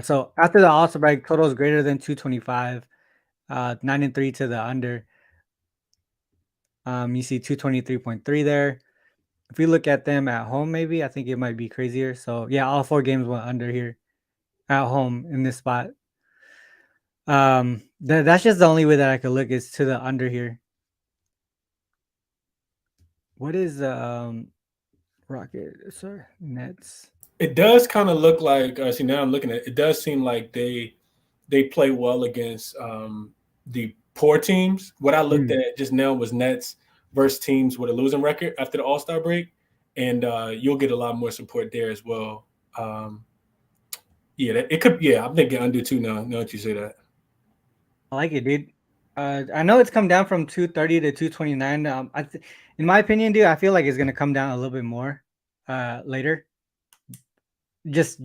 So after the All-Star break, total is greater than 225. 9-3 to the under. You see 223.3 there. If we look at them at home, maybe I think it might be crazier. So yeah, all 4 games went under here at home in this spot. That's just the only way that I could look is to the under here. What is Rocket? Sorry, Nets. It does kind of look like. See, now I'm looking at it. It does seem like they play well against the poor teams. What I looked at just now was Nets versus teams with a losing record after the All-Star break, and you'll get a lot more support there as well. Yeah, it could. Yeah, I'm thinking under 2 now. Now that you say that, I like it, dude. I know it's come down from 230 to 229. In my opinion, dude, I feel like it's gonna come down a little bit more later. Just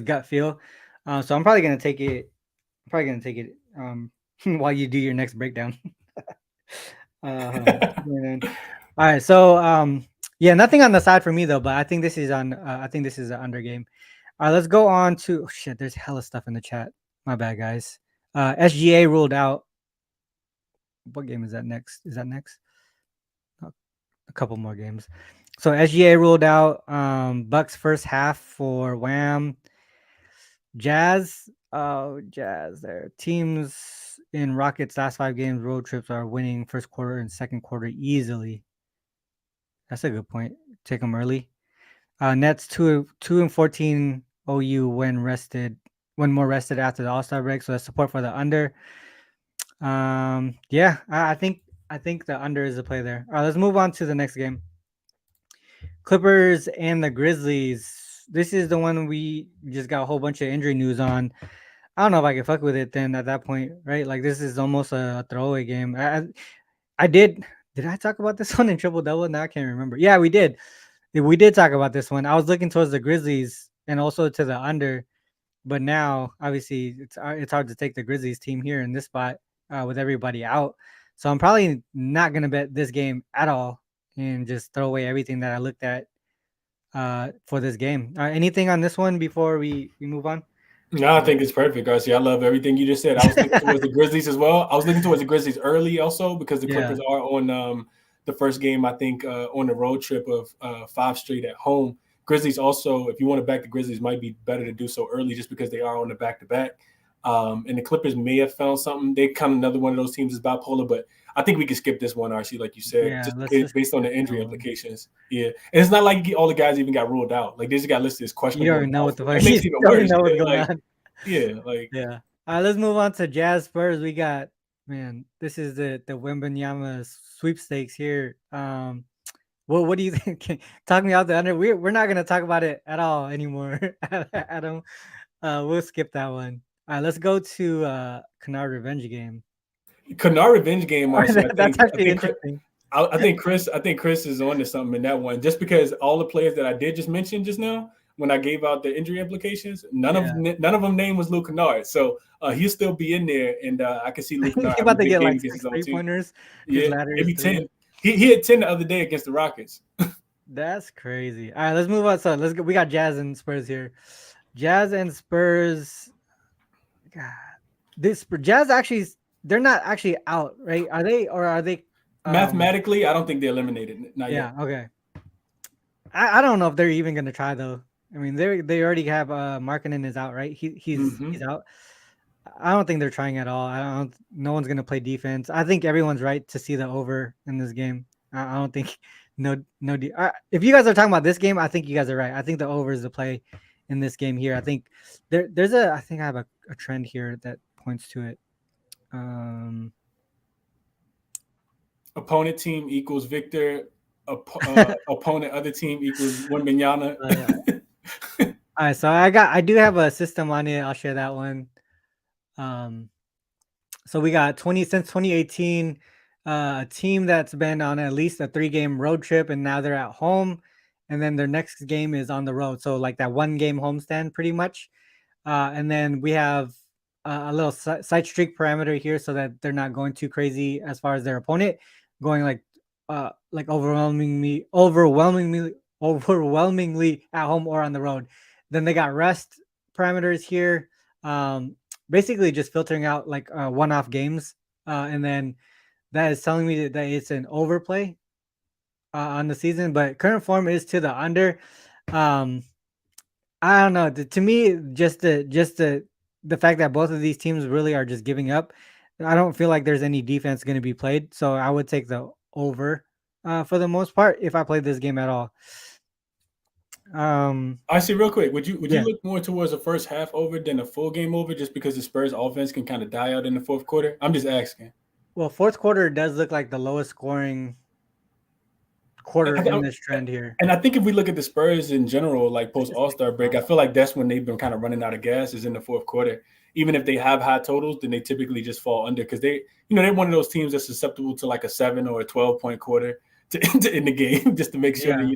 gut feel. So I'm probably gonna take it. I'm probably gonna take it while you do your next breakdown. Hold on. All right. So yeah, nothing on the side for me though, but I think this is on. I think this is an under game. All right, let's go on to shit. There's hella stuff in the chat. My bad, guys. SGA ruled out. What game is that next? Is that next? A couple more games. So SGA ruled out. Bucks first half for Wham. Jazz. Oh, Jazz. Their teams in Rockets last 5 games road trips are winning first quarter and second quarter easily. That's a good point. Take them early. Nets 2-14 OU when more rested after the All-Star break. So that's support for the under. Yeah, I think the under is the play there. All right, let's move on to the next game. Clippers and the Grizzlies. This is the one we just got a whole bunch of injury news on. I don't know if I can fuck with it then at that point, right? Like this is almost a throwaway game. I did I talk about this one in triple double? Now I can't remember. Yeah, we did. We did talk about this one. I was looking towards the Grizzlies and also to the under, but now obviously it's hard to take the Grizzlies team here in this spot with everybody out. So I'm probably not gonna bet this game at all and just throw away everything that I looked at for this game. Anything on this one before we move on? No, I think it's perfect, Garcia. I love everything you just said. I was looking towards the Grizzlies as well. I was looking towards the Grizzlies early also because the Clippers are on the first game, I think, on the road trip of 5 straight at home. Grizzlies also, if you want to back the Grizzlies, might be better to do so early just because they are on the back-to-back. And the Clippers may have found something. They kind of another one of those teams is bipolar, but I think we can skip this one, RC, like you said, just based on the injury implications. Yeah, and it's not like all the guys even got ruled out. Like they just got listed as questionable. You don't know what the fuck. It makes it even worse. Know what's going on. Yeah, like yeah. All right, let's move on to Jazz Spurs. We got this is the Wembanyama sweepstakes here. What do you think? Talk me out the under. We're not gonna talk about it at all anymore, Adam. We'll skip that one. All right, let's go to Kennard Revenge Game. Kennard Revenge Game, Marcy. That's actually interesting. I think Chris is on to something in that one. Just because all the players that I did just mention just now, when I gave out the injury implications, none of them name was Luke Kennard. So he'll still be in there, and I can see Luke Kennard. He's about to get like 6 3-pointers. Yeah, maybe 10. He had 10 the other day against the Rockets. That's crazy. All right, let's move on. So let's go. We got Jazz and Spurs here. Jazz and Spurs. God, this Jazz actually, they're not actually out, right? Are they, or are they? Mathematically, I don't think they're eliminated. Not yet. Okay. I don't know if they're even gonna try though. I mean, they already have Markkanen is out, right? He's out. I don't think they're trying at all. No one's gonna play defense. I think everyone's right to see the over in this game. I don't think if you guys are talking about this game, I think you guys are right. I think the over is the play in this game here. I think there's I think I have a trend here that points to it. Opponent team equals Victor. Opponent other team equals Wembanyama. All right, so I do have a system on it. I'll share that one. So we got since 2018, a team that's been on at least a 3-game road trip, and now they're at home, and then their next game is on the road. So like that 1-game homestand, pretty much. And then we have a little side streak parameter here, so that they're not going too crazy as far as their opponent, going like overwhelmingly at home or on the road. Then they got rest parameters here. Basically just filtering out like one-off games. And then that is telling me that it's an overplay on the season, but current form is to the under. I don't know. To me, just the fact that both of these teams really are just giving up, I don't feel like there's any defense going to be played. So I would take the over for the most part if I played this game at all. I see. Real quick, would you look more towards a first half over than a full game over, just because the Spurs offense can kind of die out in the fourth quarter? I'm just asking. Well, fourth quarter does look like the lowest scoring quarter in this trend here. And I think if we look at the Spurs in general, like post All-Star break, I feel like that's when they've been kind of running out of gas is in the fourth quarter. Even if they have high totals, then they typically just fall under because they're one of those teams that's susceptible to like a 7 or a 12-point quarter to end the game just to make sure that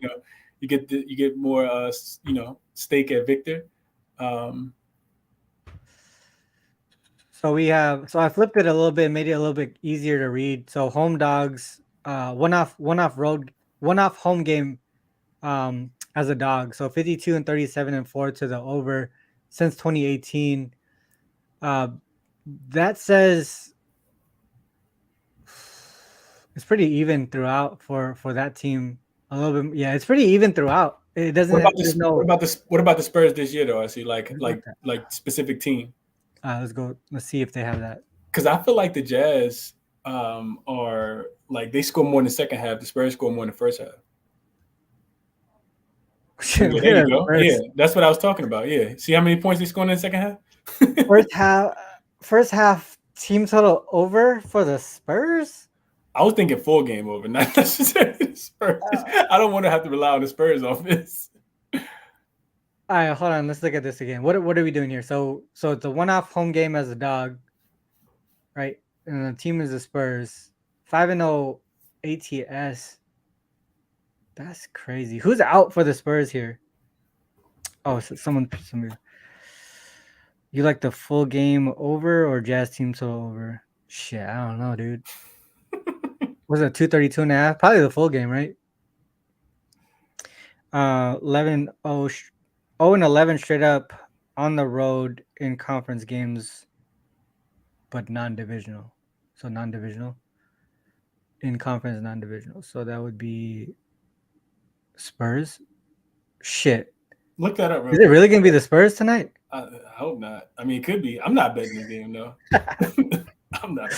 you get more stake at Victor. So I flipped it a little bit, made it a little bit easier to read. So home dogs, one off home game as a dog. So 52 and 37 and 4 to the over since 2018. That says it's pretty even throughout for that team. A little bit, yeah, it's pretty even throughout. It doesn't. What about the Spurs this year though? I see like specific team. Let's go. Let's see if they have that. Because I feel like the Jazz are like they score more in the second half. The Spurs score more in the first half. There you go. Yeah, that's what I was talking about. Yeah. See how many points they scored in the second half? First half team total over for the Spurs? I was thinking full game over, not necessarily the Spurs. I don't want to have to rely on the Spurs offense. All right, hold on. Let's look at this again. What are we doing here? So it's a one-off home game as a dog, right? And the team is the Spurs. 5-0 ATS. That's crazy. Who's out for the Spurs here? Oh, so someone. You like the full game over or Jazz team total over? Shit, I don't know, dude. Was it 232.5? Probably the full game, right? 11-0 and 11 straight up on the road in conference games, but non-divisional. So non-divisional in conference, non-divisional. So that would be Spurs. Shit. Look that up. Is it really gonna be the Spurs tonight? I hope not. I mean, it could be. I'm not betting the game though. I'm not.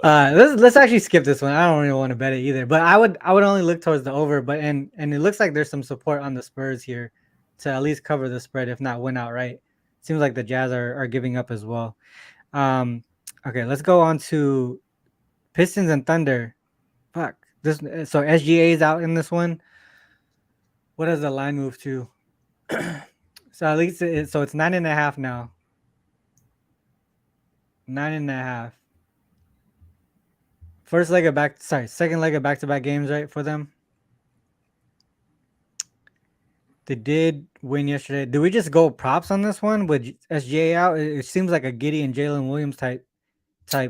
Let's actually skip this one. I don't really want to bet it either. But I would only look towards the over. But and it looks like there's some support on the Spurs here to at least cover the spread, if not win outright. Seems like the Jazz are giving up as well. Okay, let's go on to Pistons and Thunder. Fuck this. So SGA is out in this one. What does the line move to? So at least it's 9.5 now. 9.5. Second leg of back-to-back games, right, for them. They did win yesterday. Do we just go props on this one with SGA out? It seems like a Giddey and Jalen Williams type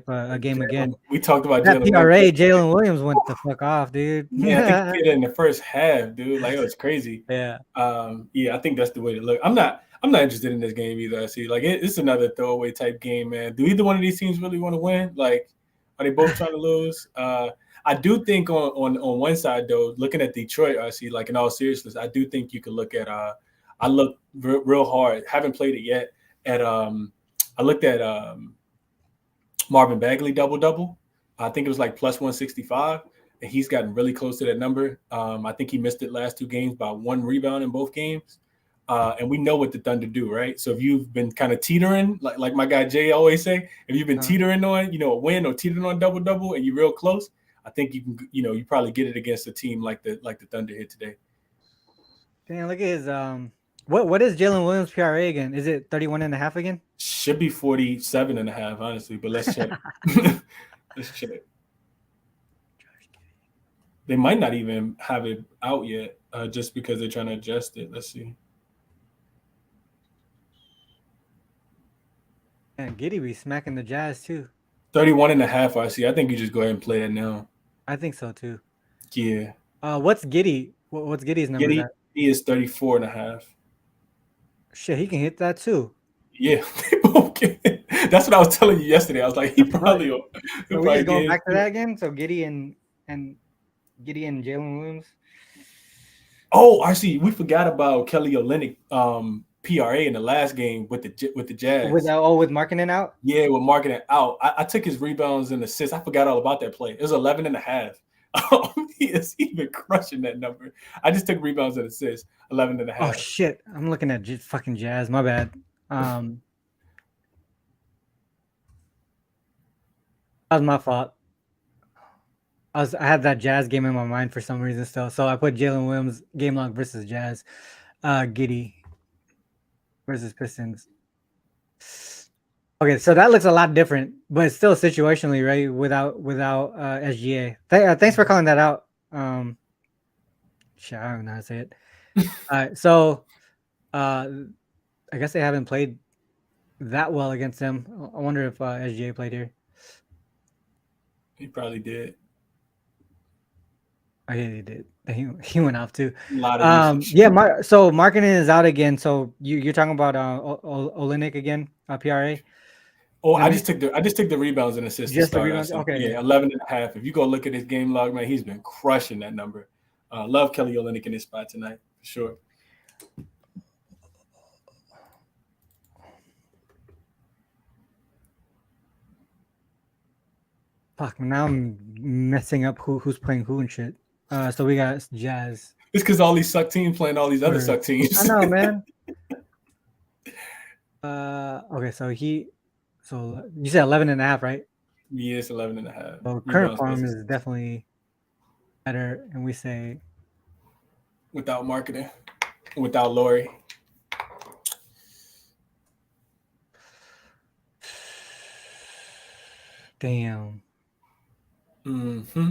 a game again. We talked about that PRA. Jalen Williams went the fuck off, dude. Yeah, I think he did it in the first half, dude. Like it was crazy. Yeah. I think that's the way to look. I'm not interested in this game either. I see. Like it's another throwaway type game, man. Do either one of these teams really want to win? Like, are they both trying to lose? I do think on one side though, looking at Detroit, I see. Like in all seriousness, I do think you could look at. I looked real hard. Haven't played it yet. I looked at Marvin Bagley double. I think it was like plus 165, and he's gotten really close to that number. I think he missed it last two games by 1 rebound in both games. And we know what the Thunder do, right? So if you've been kind of teetering, like my guy Jay always say, if you've been teetering on, a win or teetering on double, and you're real close, I think you can, you probably get it against a team like the Thunder hit today. Damn, look at his what is Jalen Williams PRA again? Is it 31.5 again? Should be 47.5, honestly, but let's check. Let's check. They might not even have it out yet, just because they're trying to adjust it. Let's see. And Giddey be smacking the Jazz too. 31.5, I see. I think you just go ahead and play that now. I think so too. Yeah. What's Giddey? What's Giddey's number? Giddey, he is 34.5. Shit, he can hit that too. Yeah, that's what I was telling you yesterday. I was like, he probably will. So we just going back to that again. So Giddey and Jalen Williams. Oh, I see. We forgot about Kelly Olynyk PRA in the last game with the Jazz. With Markkanen out. Yeah, with Markkanen out. I took his rebounds and assists. I forgot all about that play. It was 11.5. He is even crushing that number. I just took rebounds and assists, 11.5. Oh shit! I'm looking at fucking Jazz. My bad. That was my fault. I had that Jazz game in my mind for some reason still. So I put Jalen Williams game log versus Jazz. Giddy versus Pistons. Okay, so that looks a lot different, but it's still situationally, right? Without SGA. Thanks for calling that out. Shit, I don't know how to say it. So I guess they haven't played that well against them. I wonder if SGA played here. He probably did. Oh, yeah, he did. He went off too. A lot of usage. Yeah. So Marketing is out again. So you're talking about Olynyk again, PRA. Oh, I just took the rebounds and assists. Just the rebounds. Okay. Yeah, 11.5. If you go look at his game log, man, he's been crushing that number. Love Kelly Olynyk in his spot tonight for sure. Fuck, now I'm messing up who's playing who and shit. So we got Jazz. It's because all these suck teams playing all these other suck teams. I know, man. Okay, so you said 11.5, right? Yeah, it's 11.5. So current form is definitely better, and we say without marketing, without Laurie. Damn. Mm-hmm.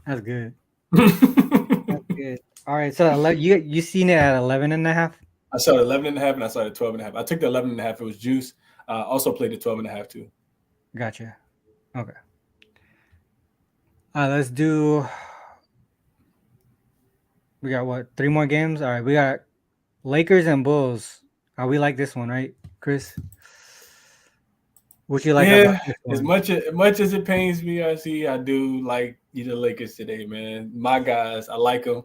That's good. That's good. All right, so you seen it at 11.5? I saw 11.5 and I saw 12.5. I took the 11.5. It was juice. Also played the 12.5 too. Gotcha. Okay. Let's do. We got what? 3 more games. All right, we got Lakers and Bulls. We like this one, right, Chris? What you like about this one? As much as it pains me, I do like the Lakers today, man. My guys, I like them.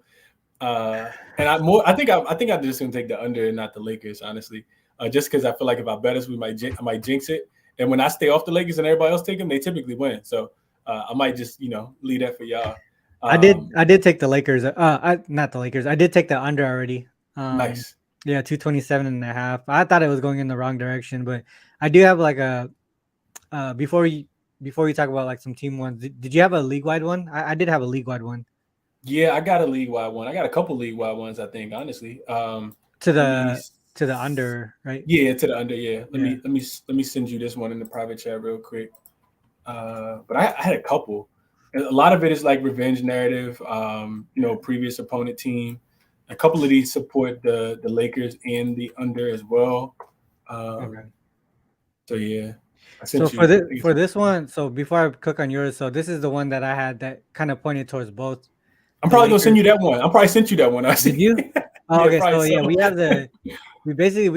And I think I'm just gonna take the under and not the Lakers, honestly. Just because I feel like if I bet us, I might jinx it. And when I stay off the Lakers and everybody else take them, they typically win. So I might just leave that for y'all. I did take the Lakers. Not the Lakers. I did take the under already. Nice. Yeah, 227.5. I thought it was going in the wrong direction, but I do have like a. Before you talk about like some team ones, did you have a league wide one? I did have a league wide one. Yeah, I got a league wide one. I got a couple league wide ones, I think, honestly. To the under, right? Yeah, to the under. Yeah. Let me send you this one in the private chat real quick. But I had a couple. A lot of it is like revenge narrative. Previous opponent team. A couple of these support the Lakers and the under as well. Okay. So yeah. So for this one, so before I cook on yours, so this is the one that I had that kind of pointed towards both. I'm probably gonna send you that one. I probably sent you that one. Did you? Oh, okay, so yeah, we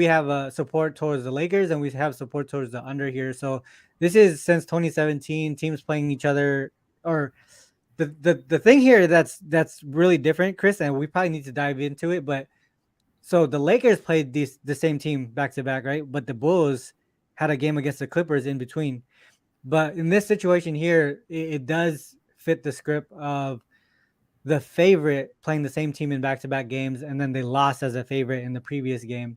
have a support towards the Lakers and we have support towards the under here. So this is since 2017, teams playing each other. Or the thing here that's really different, Chris, and we probably need to dive into it. But so the Lakers played the same team back to back, right? But the Bulls had a game against the Clippers in between. But in this situation here, it does fit the script of the favorite playing the same team in back-to-back games, and then they lost as a favorite in the previous game.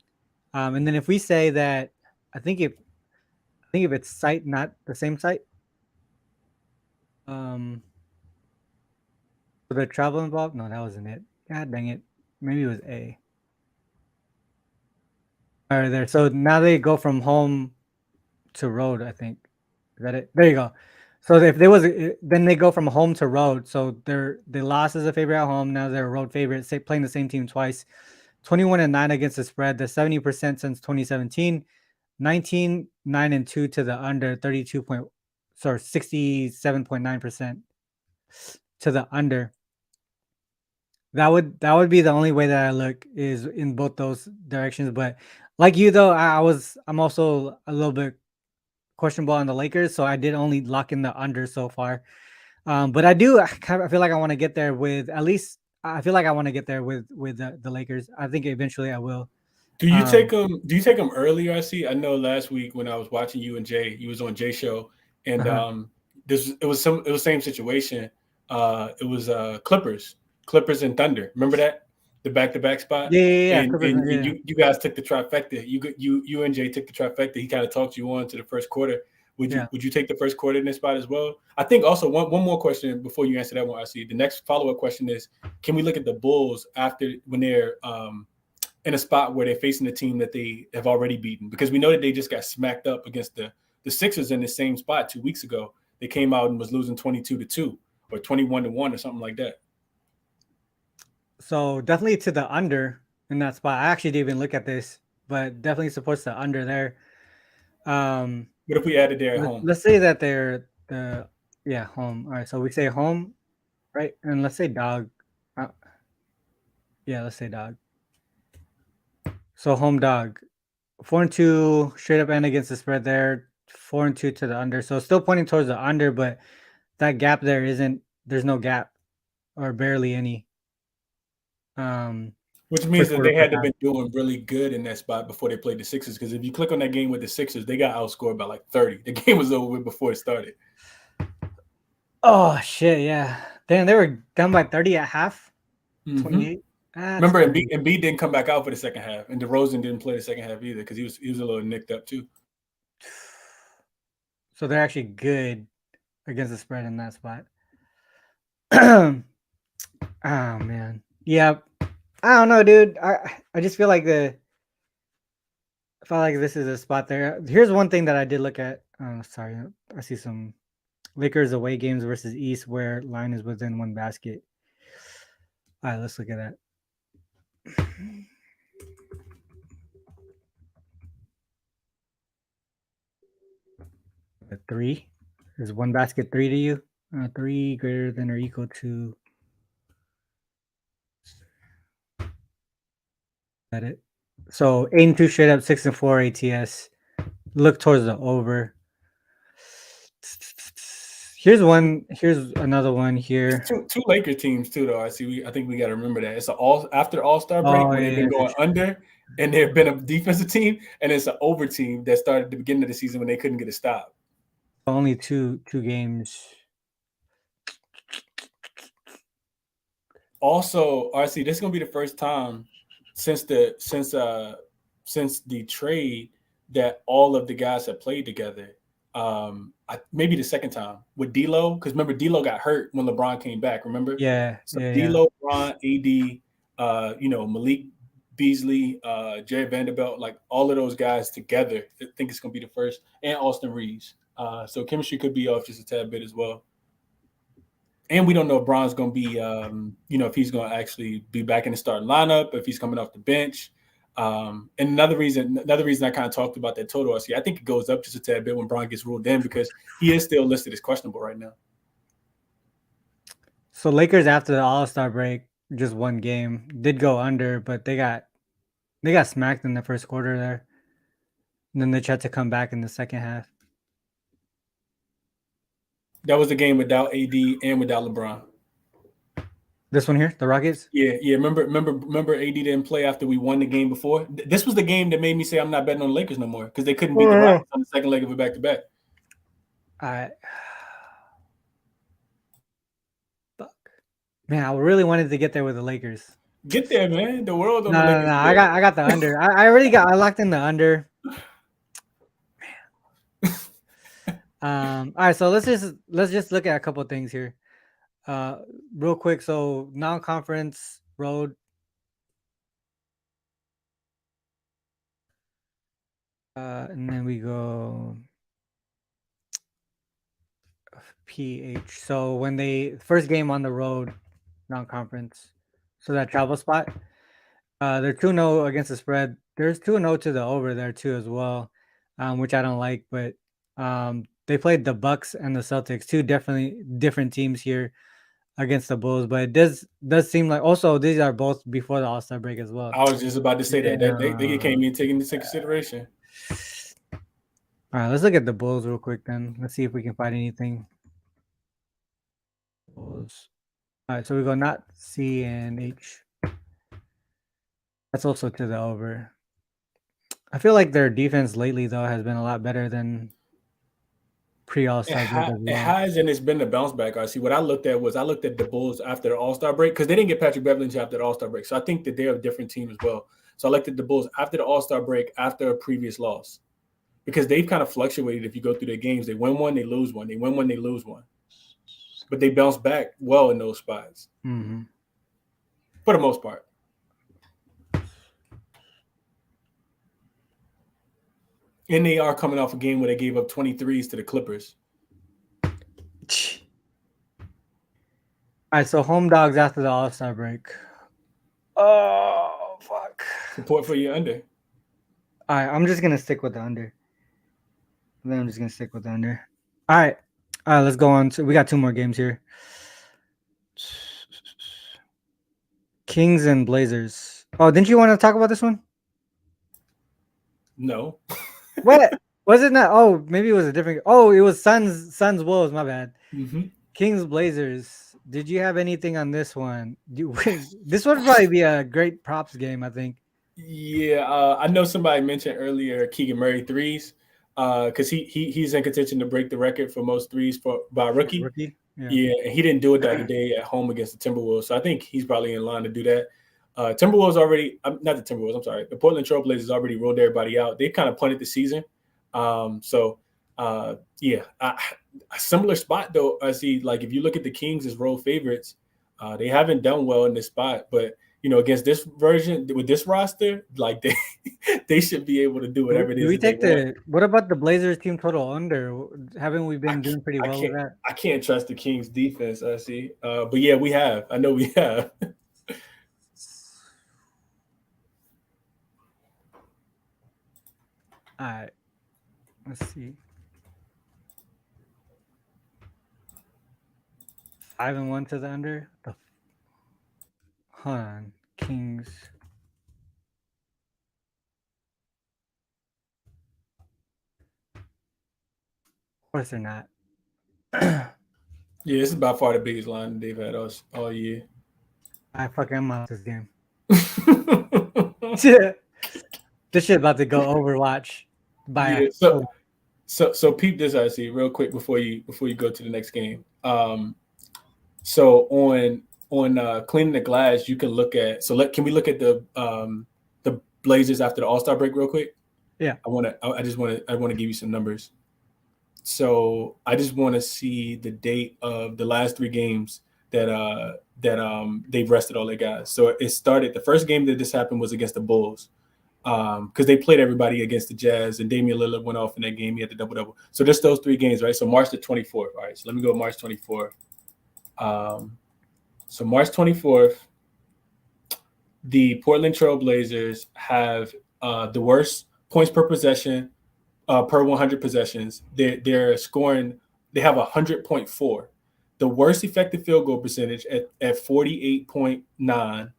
And then if we say that, I think if it's site, not the same site. So the travel involved? No, that wasn't it. God dang it. Maybe it was A. All right, there. So now they go from home to road, I think. Is that it? There you go. So if there was, then they go from home to road. So they lost as a favorite at home. Now they're a road favorite, playing the same team twice. 21-9 against the spread. The 70% since 2017. 19-9-2 to the under. 67.9% to the under. That would be the only way that I look is in both those directions. But like you though, I'm also a little bit questionable on the Lakers, so I did only lock in the under so far. But I feel like I want to get there with at least. I feel like I want to get there with the Lakers. I think eventually I will. Do you take them? Do you take them early, RC? I know last week when I was watching you and Jay, you was on Jay show, and it was the same situation. It was Clippers and Thunder. Remember that? The back-to-back spot. Yeah. And you guys took the trifecta. You and Jay took the trifecta. He kind of talked you on to the first quarter Would Yeah. you take the first quarter in this spot as well? I think also one more question before you answer that one, RC. The next follow-up question is, can we look at the Bulls after when they're in a spot where they're facing a team that they have already beaten? Because we know that they just got smacked up against the Sixers in the same spot 2 weeks ago. They came out and was losing 22-2 or 21-1 or something like that. So definitely to the under in that spot. I actually didn't even look at this, but definitely supports the under there. What if we added there at home? Let's say that they're home. All right, so we say home, right? And let's say dog. Let's say dog. So home dog, 4-2 straight up end against the spread there. 4-2 to the under. So still pointing towards the under, but that gap there there's no gap or barely any. Which means that they had to have been doing really good in that spot before they played the Sixers. Because if you click on that game with the Sixers, they got outscored by like 30. The game was over with before it started. Oh shit! Yeah, damn, they were down by 30 at half. 28. Remember, Embiid didn't come back out for the second half, and DeRozan didn't play the second half either because he was a little nicked up too. So they're actually good against the spread in that spot. Oh man, yeah. I don't know, dude. I just feel like this is a spot there. Here's one thing that I did look at. Sorry, I see some Lakers away games versus East where line is within one basket. All right, let's look at that. A 3 is one basket 3 to you. 3 greater than or equal to. At it. So 8-2 straight up, 6-4 ATS. Look towards the over. Here's another one here. Two Laker teams too, though. I think we got to remember that it's after All-Star break when they've been going under, and they've been a defensive team, and it's an over team that started at the beginning of the season when they couldn't get a stop. Only two games. Also, RC, this is gonna be the first time since the trade that all of the guys have played together. Maybe the second time with D'Lo, because remember D'Lo got hurt when LeBron came back. Remember? So D'Lo, LeBron, AD, Malik Beasley, Jared Vanderbilt, like all of those guys together. I think it's gonna be the first, and Austin Reeves. So chemistry could be off just a tad bit as well. And we don't know if Bron's going to be, if he's going to actually be back in the starting lineup, if he's coming off the bench. And another reason I kind of talked about that total, I think it goes up just a tad bit when Bron gets ruled in because he is still listed as questionable right now. So Lakers after the All-Star break, just one game, did go under, but they got smacked in the first quarter there. And then they tried to come back in the second half. That was the game without AD and without LeBron. This one here, the Rockets? Yeah. Remember AD didn't play after we won the game before? This was the game that made me say I'm not betting on the Lakers no more because they couldn't beat the Rockets on the second leg of a back-to-back. Fuck. Man, I really wanted to get there with the Lakers. Get there, man. The world on the Lakers. No. I got the under. I locked in the under. All right, so let's just look at a couple of things here, real quick. So non-conference road, and then we go PH. So when they first game on the road, non-conference, so that travel spot, they're 2-0 against the spread. There's 2-0 to the over there too as well, which I don't like, but they played the Bucks and the Celtics, two definitely different teams here against the Bulls. But it does seem like also these are both before the All-Star break as well. I was just about to say that they came in taking into consideration. All right, let's look at the Bulls real quick then. Let's see if we can find anything. Bulls. All right, so we go not C and H. That's also to the over. I feel like their defense lately though has been a lot better than pre-All-Star break as well. It has, and it's been a bounce back. I see. What I looked at the Bulls after the All-Star break because they didn't get Patrick Beverley until after the All-Star break. So I think that they're a different team as well. So I looked at the Bulls after the All-Star break after a previous loss. because they've kind of fluctuated. If you go through their games, they win one, they lose one, they win one, they lose one, but they bounce back well in those spots for the most part. And they are coming off a game where they gave up 23s to the Clippers. All right, so home dogs after the All-Star break. Oh, fuck. Support for your under. All right, I'm just going to stick with the under. Then I'm just going to stick with the under. All right, let's go on. We got 2 more games here. Kings and Blazers. Oh, didn't you want to talk about this one? No. What? Was it not? Oh, maybe it was a different. Oh, it was Suns Wolves. My bad. Kings Blazers. Did you have anything on this one? This would probably be a great props game, I think. Yeah, I know somebody mentioned earlier Keegan Murray threes, because he's in contention to break the record for most threes by a rookie. Yeah, and he didn't do it the other day at home against the Timberwolves, so I think he's probably in line to do that. Timberwolves already, not the Timberwolves, I'm sorry, the Portland Trail Blazers already ruled everybody out. They kind of punted the season. A similar spot though. I see, like, if you look at the Kings as road favorites, they haven't done well in this spot, but against this version with this roster, like they should be able to do whatever it is. Do we take what about the Blazers team total under? Haven't we been doing pretty well with that? I can't trust the Kings defense, I see. But yeah, we have. I know we have. All right. Let's see. 5-1 to the under. Hold on. Kings. Of course they're not. Yeah, this is by far the biggest line they've had us all year. I'm out this game. Yeah. This shit about to go Overwatch. So peep this, I see, real quick before you go to the next game. So on cleaning the glass, you can look at. Can we look at the Blazers after the All-Star break real quick? Yeah. I want to give you some numbers. So I just want to see the date of the last 3 games that they've rested all their guys. So it started. The first game that this happened was against the Bulls, because they played everybody against the Jazz, and Damian Lillard went off in that game. He had the double-double. So just those 3 games, right? So March the 24th. All right. So let me go March 24th. So March 24th, the Portland Trail Blazers have the worst points per possession per 100 possessions. They're scoring. They have 100.4. The worst effective field goal percentage at 48.9.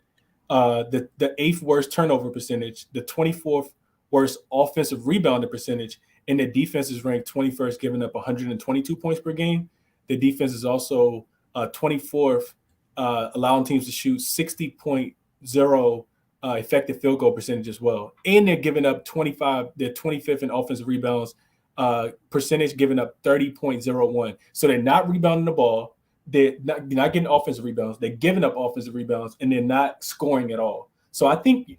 The 8th worst turnover percentage. The 24th worst offensive rebounding percentage. And the defense is ranked 21st, giving up 122 points per game. The defense is also 24th, allowing teams to shoot 60.0 effective field goal percentage as well. And they're giving up 25. They're 25th in offensive rebounds percentage, giving up 30.01. So they're not rebounding the ball. They're not getting offensive rebounds. They're giving up offensive rebounds, and they're not scoring at all. So I think,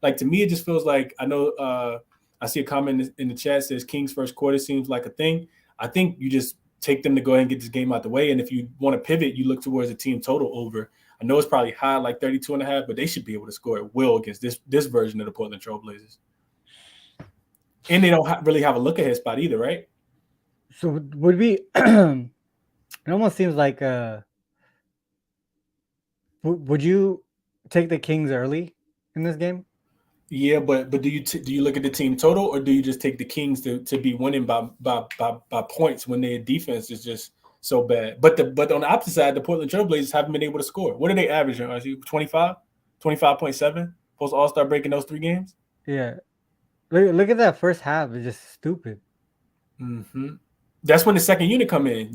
like, to me, it just feels like, I know I see a comment in the chat says Kings first quarter seems like a thing. I think you just take them to go ahead and get this game out the way. And if you want to pivot, you look towards the team total over. I know it's probably high, like 32.5, but they should be able to score at will against this version of the Portland Trail Blazers. And they don't really have a look-ahead spot either, right? So would we it almost seems like would you take the Kings early in this game? Yeah, but do you look at the team total, or do you just take the Kings to be winning by points when their defense is just so bad? But on the opposite side, the Portland Trail Blazers haven't been able to score. What are they averaging? Are you 25.7 post All-Star break in those 3 games? Yeah. Look at that first half. It's just stupid. Mm-hmm. That's when the second unit come in.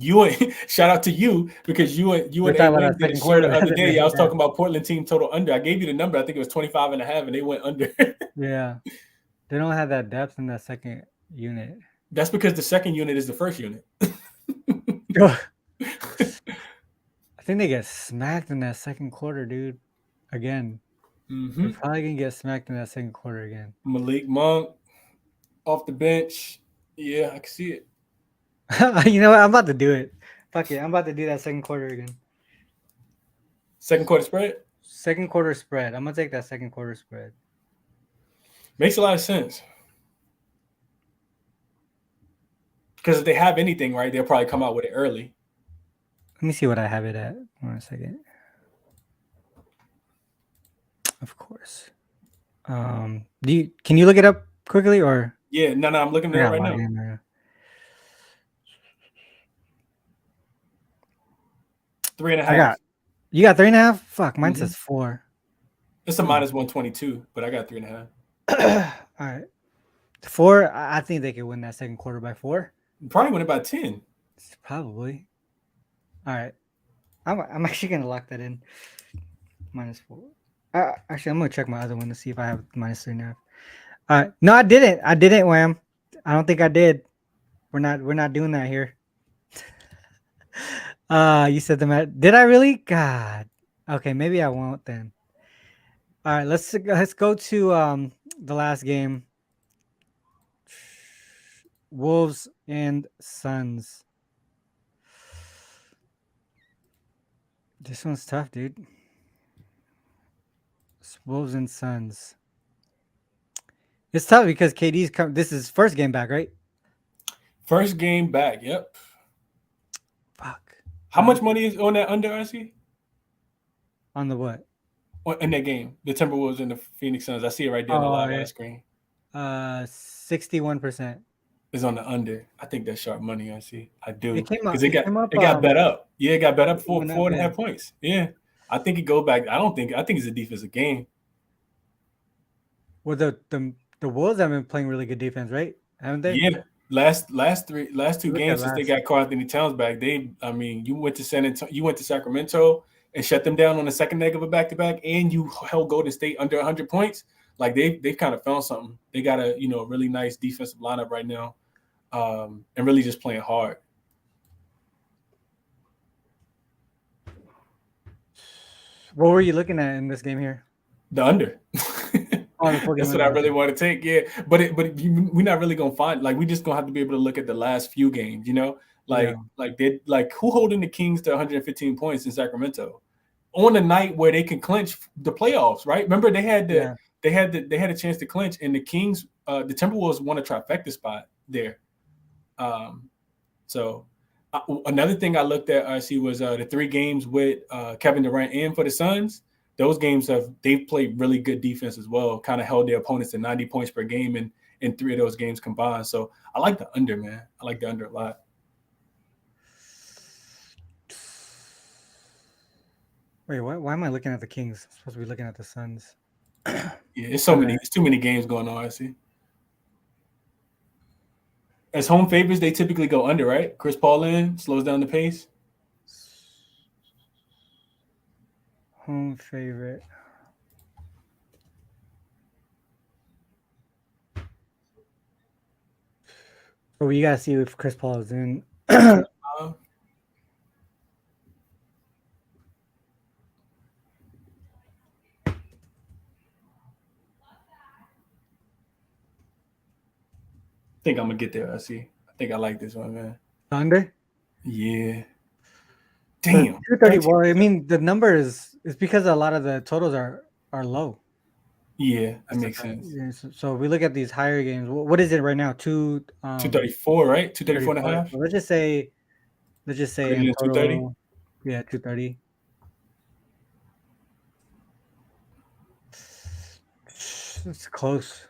Shout out to you, because you and A-Wing did a show the other day. I was talking about Portland team total under. I gave you the number. I think it was 25.5, and they went under. Yeah. They don't have that depth in that second unit. That's because the second unit is the first unit. I think they get smacked in that second quarter, dude. Again. Mm-hmm. They're probably going to get smacked in that second quarter again. Malik Monk. off the bench. Yeah, I can see it. You know what? I'm about to do it. Fuck it. I'm about to do that second quarter again. Second quarter spread Second quarter spread. I'm gonna take that second quarter spread. makes a lot of sense. Because if they have anything, right, they'll probably come out with it early. Let me see what I have it at. 1 second. Of course. Can you look it up quickly or? Yeah, no, I'm looking at it right now. 3.5. You got 3.5? Fuck, mine says 4. It's a minus 122, but I got 3.5. All right. 4, I think they could win that second quarter by 4. Probably win it by 10. Probably. All right. I'm actually gonna lock that in. Minus 4. Actually, I'm gonna check my other one to see if I have minus 3.5. All right. No, I didn't, Wham. I don't think I did. We're not doing that here. You said did I really? God. Okay, maybe I won't then. All right, let's go to the last game. Wolves and Suns. This one's tough, dude. It's Wolves and Suns. It's tough because KD's this is first game back, right? First game back, yep. Fuck. How much money is on that under, RC? On the what? In that game, the Timberwolves and the Phoenix Suns. I see it right there on the live on the screen. 61%. Is on the under. I think that's sharp money, RC. I do. It came up. Because it got bet up. Yeah, it got bet up for 4.5 points. Yeah. I think it go back. I think it's a defensive game. Well, the Wolves have been playing really good defense, right? Haven't they? Yeah. Last two games since they got Karl-Anthony Towns back, you went to Sacramento and shut them down on the second leg of a back-to-back, and you held Golden State under 100 points. Like they've kind of found something. They got a really nice defensive lineup right now, and really just playing hard. What were you looking at in this game here? The under. That's what I really want to take. Yeah, but we're not really gonna find, like, we just gonna have to be able to look at the last few games. Like who holding the Kings to 115 points in Sacramento on a night where they can clinch the playoffs, right? Remember they had a chance to clinch, and the Kings, the Timberwolves won a trifecta spot there. So another thing I looked at, RC, was the 3 games with Kevin Durant in for the Suns. Those games they've played really good defense as well, kind of held their opponents to 90 points per game in 3 of those games combined. So I like the under, man. I like the under a lot. Wait, why am I looking at the Kings? I'm supposed to be looking at the Suns. Yeah, it's too many games going on, I see. As home favorites, they typically go under, right? Chris Paul slows down the pace. Home favorite. But we gotta see if Chris Paul is in. I think I'm gonna get there. I think I like this one, man. Under? Yeah. Damn. 230. Well, I mean, the number is because a lot of the totals are low. Yeah, that makes sense. Yeah, so if we look at these higher games, what is it right now? 234, right? 234 and a half. So let's just say in total, 230. Yeah, 230. It's close.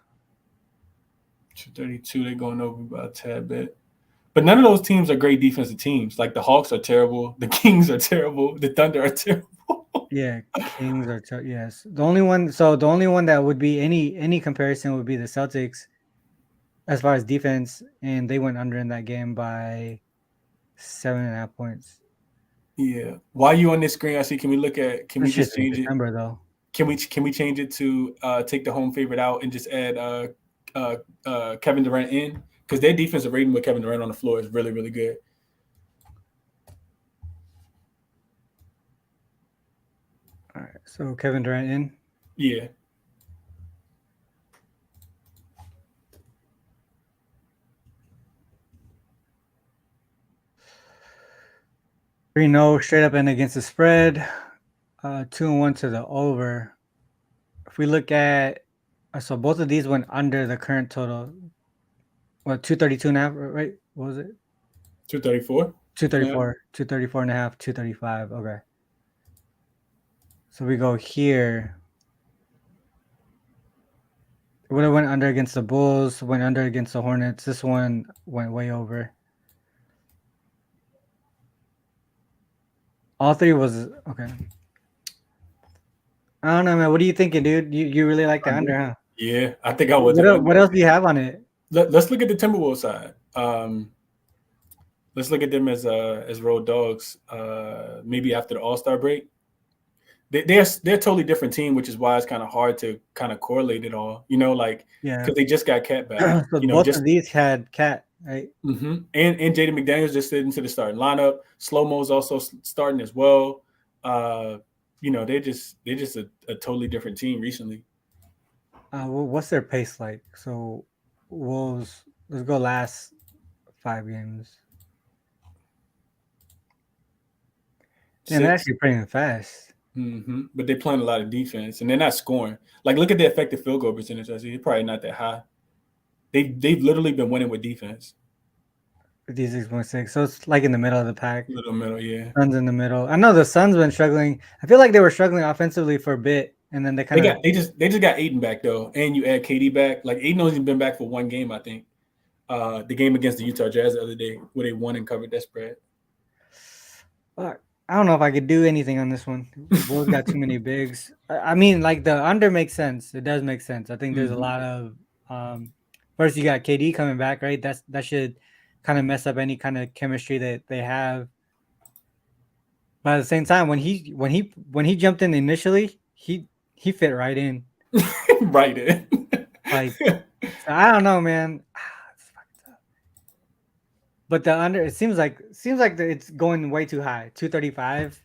232, they're going over by a tad bit. But none of those teams are great defensive teams. Like the Hawks are terrible, the Kings are terrible, the Thunder are terrible. Yeah, Kings are yes. The only one that would be any comparison would be the Celtics as far as defense, and they went under in that game by 7.5 points. Yeah. While you on this screen, I see. Can we just change it? Though. Can we change it to take the home favorite out and just add Kevin Durant in? Because their defensive rating with Kevin Durant on the floor is really, really good. All right. So Kevin Durant in? Yeah. 3-0 straight up and against the spread. 2-1 to the over. If we look at, so both of these went under the current total. What, 232.5, right? What was it? 234. 234, 234.5, 235. Okay. So we go here. It would have went under against the Bulls, went under against the Hornets. This one went way over. All three was okay. I don't know, man. What are you thinking, dude? You really like the under, huh? Yeah, I think I was. What else do you have on it? Let's look at the Timberwolves side. Let's look at them as road dogs. Maybe after the All-Star break, they're a totally different team, which is why it's kind of hard to kind of correlate it all. You know, like because they just got Cat back. So both of these had Cat, right? Mm-hmm. And Jaden McDaniels just slid into the starting lineup. Slow Mo's also starting as well. They're just a totally different team recently. What's their pace like? So Wolves, let's go last 5 games. And they're actually playing fast. Mm-hmm. But they're playing a lot of defense, and they're not scoring. Like, look at the effective field goal percentage. I see it's probably not that high. They've literally been winning with defense. 56.6. So it's like in the middle of the pack. Little middle, yeah. Suns in the middle. I know the Suns been struggling. I feel like they were struggling offensively for a bit, and then they just got Aiden back though, and you add KD back. Like Aiden only been back for one game, I think. The game against the Utah Jazz the other day, where they won and covered that spread. I don't know if I could do anything on this one. The Bulls got too many bigs. I mean, like the under makes sense. It does make sense. I think there's a lot of first you got KD coming back, right? That should kind of mess up any kind of chemistry that they have. But at the same time, when he jumped in initially, he fit right in. Right in. Like I don't know, man. But the under, it seems like it's going way too high. 235.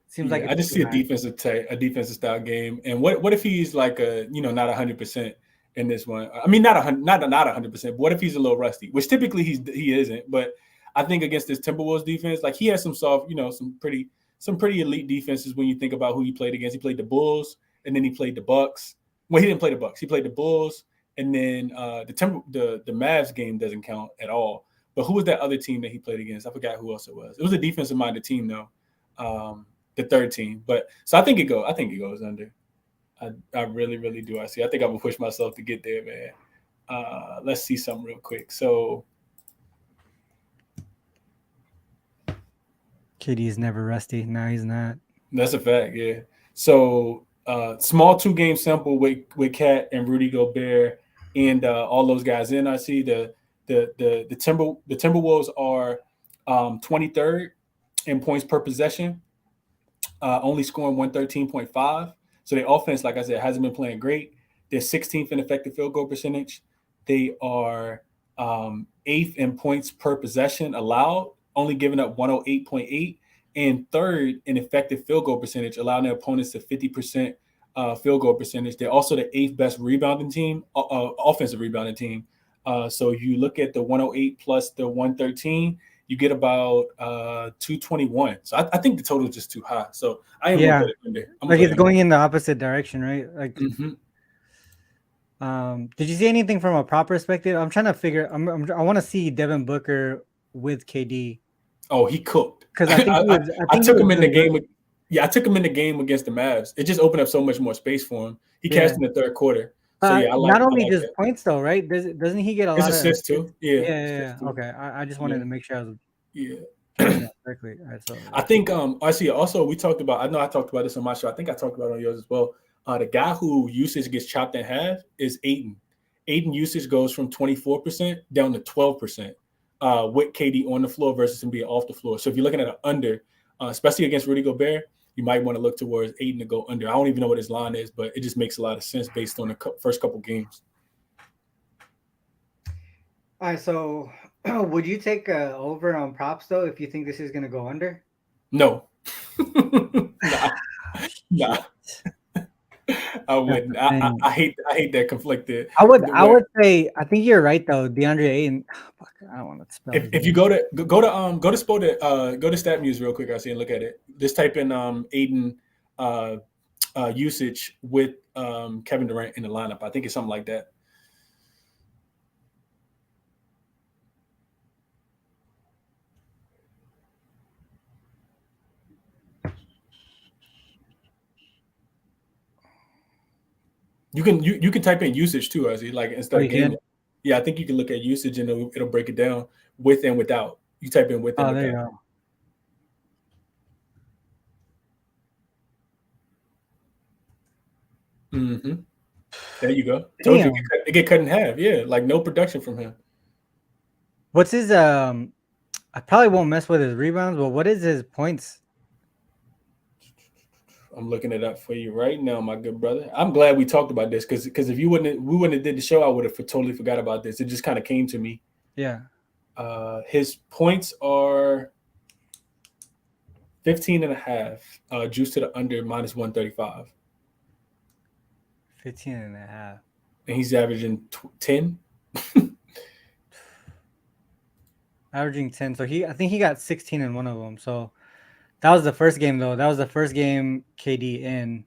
Seems like I just see a defensive style game. And what if he's like not 100% in this one? I mean, not 100%. But what if he's a little rusty? Which typically he isn't. But I think against this Timberwolves defense, like he has some soft, some pretty elite defenses when you think about who he played against. He played the Bulls, and then he played the Bucks. Well, he didn't play the Bucks. He played the Bulls, and then the Mavs game doesn't count at all. But who was that other team that he played against? I forgot who else it was. It was a defensive-minded team, though, the third team. But so I think it goes under. I really, really do. I think I will push myself to get there, man. Let's see something real quick. So KD is never rusty. No, he's not. That's a fact, yeah. So small 2-game sample with Cat and Rudy Gobert and all those guys in. I see the Timberwolves are 23rd in points per possession, only scoring 113.5. So their offense, like I said, hasn't been playing great. They're 16th in effective field goal percentage. They are 8th in points per possession allowed, only giving up 108.8, and 3rd in effective field goal percentage, allowing their opponents to 50% field goal percentage. They're also the 8th best rebounding team, offensive rebounding team. So you look at the 108 plus the 113, you get about 221. So I think the total is just too high. So I am it's going in the opposite direction, right? Like, did you see anything from a prop perspective? I'm trying to figure. I want to see Devin Booker with KD. Oh, he cooked. Because I took him in the game. I took him in the game against the Mavs. It just opened up so much more space for him. He cashed in the third quarter. So yeah, not only just points though, right? Doesn't he get a lot of assists too? Yeah. Okay, I just wanted to make sure I was correctly. Right, so I think I see. Also, we talked about. I know I talked about this on my show. I think I talked about it on yours as well. The guy who usage gets chopped in half is Aiden. Aiden usage goes from 24% down to 12% with KD on the floor versus him being off the floor. So if you're looking at an under, especially against Rudy Gobert, you might want to look towards Aiden to go under. I don't even know what his line is, but it just makes a lot of sense based on the first couple games. All right, so would you take over on props though if you think this is going to go under? No. Nah. I wouldn't. I hate that conflicted. I would say I think you're right though. DeAndre Ayton. Fuck, I don't want to spell. If you go to StatMuse real quick, I see and look at it. Just type in Ayton usage with Kevin Durant in the lineup. I think it's something like that. You can type in usage too, Ozzy, like instead of game. Yeah, I think you can look at usage and it'll break it down with and without. You type in with and without. There you go. Mm-hmm. There you go. Told you it get cut in half. Yeah, like no production from him. What's his I probably won't mess with his rebounds, but what is his points? I'm looking it up for you right now, my good brother. I'm glad we talked about this because if we wouldn't have did the show, I would have totally forgot about this. It just kind of came to me. Yeah. His points are 15.5. Juice to the under minus 135. 15.5. And he's averaging 10. Averaging 10. So I think he got 16 in one of them. So that was the first game though. That was the first game KD in.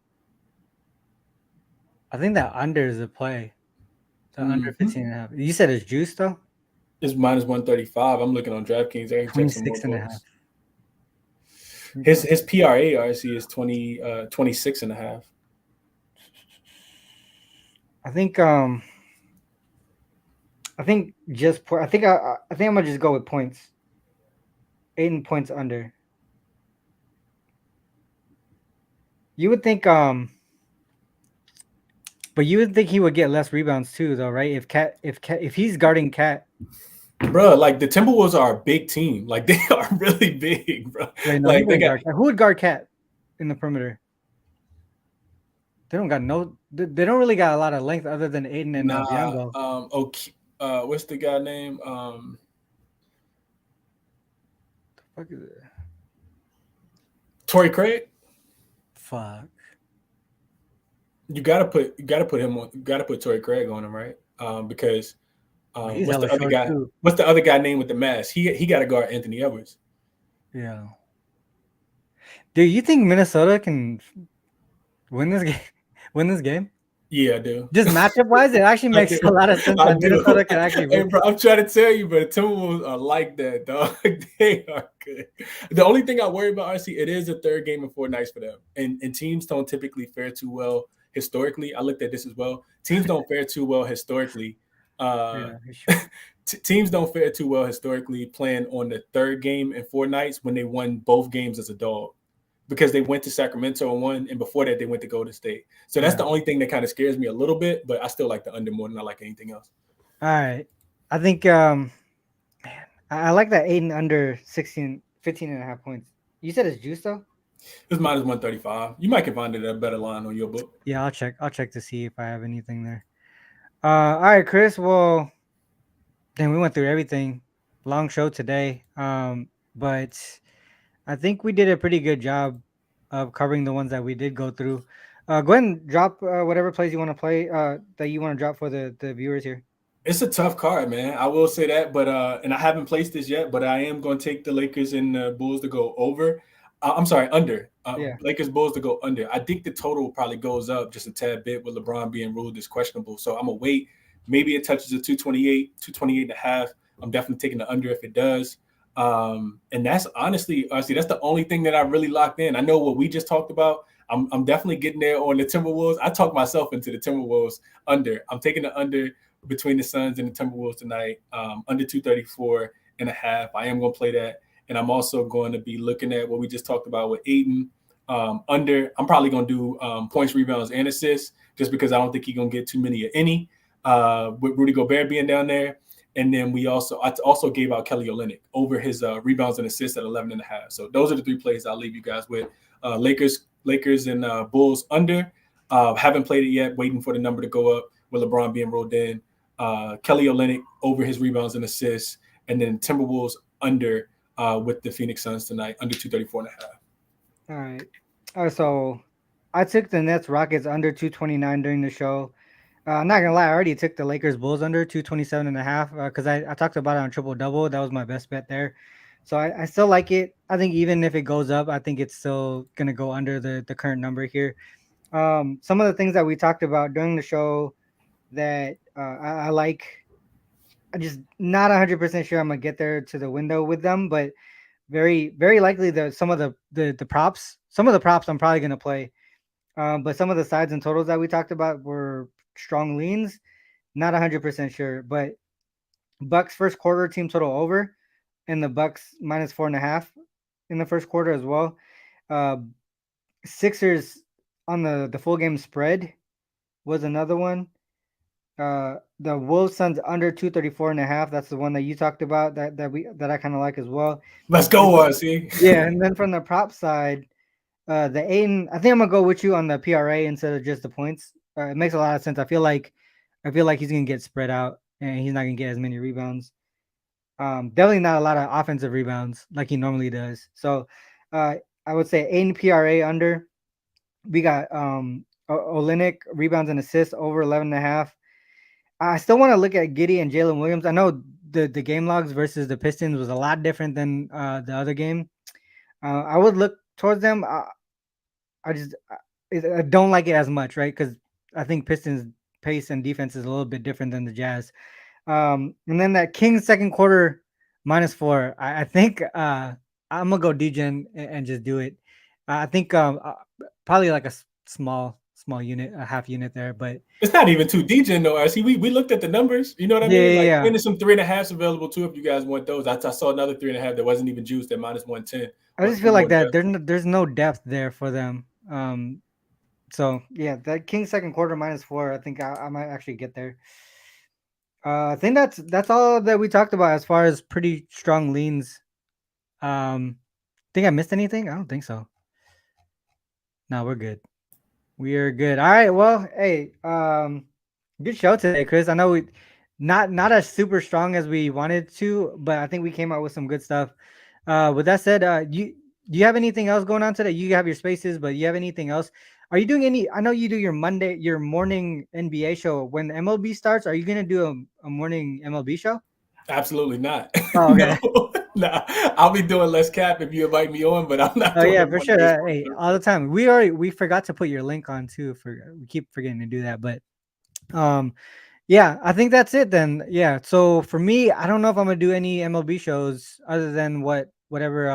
I think that under is a play. The under 15.5. You said it's juice though? It's minus 135. I'm looking on DraftKings. I can check some more goals. His PRA RC is 26.5. I think I'm gonna just go with points. 8 points under. You would think but you would think he would get less rebounds too though, right? If he's guarding Cat. Bro, like the Timberwolves are a big team. Like they are really big, bro. Right, no, like who would guard Cat in the perimeter? They don't really got a lot of length other than Aiden and Bianco. Okay. What's the guy name? The fuck is it? Torrey Craig. Fuck. You gotta put him on. You gotta put Torrey Craig on him, right? Because what's the other guy? Too. What's the other guy named with the mask? He got to guard Anthony Edwards. Yeah. Do you think Minnesota can win this game? Yeah, I do. Just matchup wise, it actually makes a lot of sense. That Minnesota can actually win. Hey, bro, I'm trying to tell you, but the Timberwolves are like that, dog. They are good. The only thing I worry about, RC, it is a third game in 4 nights for them, and teams don't typically fare too well historically. I looked at this as well. Teams don't fare too well historically. Teams don't fare too well historically playing on the third game in 4 nights when they won both games as a dog, because they went to Sacramento and won, and before that they went to Golden State. So that's the only thing that kind of scares me a little bit, but I still like the under more than I like anything else. All right. I think I like that 8 and under 15.5 points. You said it's juice though? It's minus 135. You might can find it at a better line on your book. Yeah, I'll check to see if I have anything there. All right, Chris. Well, then we went through everything. Long show today. But I think we did a pretty good job of covering the ones that we did go through. Go ahead and drop whatever plays you want to play that you want to drop for the viewers here. It's a tough card, man. I will say that, but and I haven't placed this yet, but I am going to take the Lakers and the Bulls to go over. I'm sorry, under. Lakers Bulls to go under. I think the total probably goes up just a tad bit with LeBron being ruled as questionable. So I'm gonna wait. Maybe it touches a 228.5. I'm definitely taking the under if it does. And that's honestly, that's the only thing that I really locked in. I know what we just talked about. I'm definitely getting there on the Timberwolves. I talked myself into the Timberwolves under. I'm taking the under between the Suns and the Timberwolves tonight, under 234.5. I am going to play that. And I'm also going to be looking at what we just talked about with Ayton under. I'm probably going to do points, rebounds, and assists just because I don't think he's going to get too many of any with Rudy Gobert being down there. And then I also gave out Kelly Olynyk over his rebounds and assists at 11.5. So those are the 3 plays I'll leave you guys with. Lakers and Bulls under. Haven't played it yet. Waiting for the number to go up with LeBron being rolled in. Kelly Olynyk over his rebounds and assists. And then Timberwolves under with the Phoenix Suns tonight, under 234.5. All right. So I took the Nets Rockets under 229 during the show. I'm not gonna lie, I already took the Lakers Bulls under 227 and a half because I talked about it on triple double. That was my best bet there. So I still like it. I think even if it goes up, I think it's still gonna go under the current number here. Some of the things that we talked about during the show that I like, I'm just not 100% sure I'm gonna get there to the window with them, but very likely some of the props, some of the props I'm probably gonna play. But some of the sides and totals that we talked about were strong leans. Not 100% sure, but Bucks first quarter team total over, and the Bucks -4.5 in the first quarter as well. Uh, Sixers on the full game spread was another one. The Wolves Suns under 234.5. That's the one that you talked about that I kind of like as well. Let's And go, see. yeah, and then from the prop side, the Aiden, I think I'm gonna go with you on the PRA instead of just the points. It makes a lot of sense. I feel like he's gonna get spread out and he's not gonna get as many rebounds. Definitely not a lot of offensive rebounds like he normally does. So, I would say Aiden PRA under. We got Olynyk rebounds and assists over 11.5. I still want to look at Giddey and Jalen Williams. I know the game logs versus the Pistons was a lot different than the other game. I would look towards them. I don't like it as much, right? Because I think Pistons pace and defense is a little bit different than the Jazz. And then that Kings second quarter -4. I think I'm gonna go DGen and just do it. I think probably like a small unit, a half unit there, but It's not even too degen though. I see. We looked at the numbers. You know what I mean? Like, and there's some 3.5s available too if you guys want those. I saw another 3.5 that wasn't even juiced at -110. I just feel like that there's no depth there for them. So yeah, that Kings second quarter -4. I think I might actually get there. I think that's all that we talked about as far as pretty strong leans. Think I missed anything? I don't think so. No, we're good. We are good. All right. Well, hey, good show today, Chris. I know we not as super strong as we wanted to, but I think we came out with some good stuff. With that said, you do you have anything else going on today? You have your spaces, but you have anything else? Are you doing any? I know you do your morning NBA show when MLB starts. Are you gonna do a morning MLB show? Absolutely not. Oh, okay. No, nah. I'll be doing less cap if you invite me on, but I'm not. Oh doing yeah, it for on sure. baseball. Hey, all the time. We forgot to put your link on too. We keep forgetting to do that, but um, yeah, I think that's it then. Yeah. So for me, I don't know if I'm gonna do any MLB shows other than whatever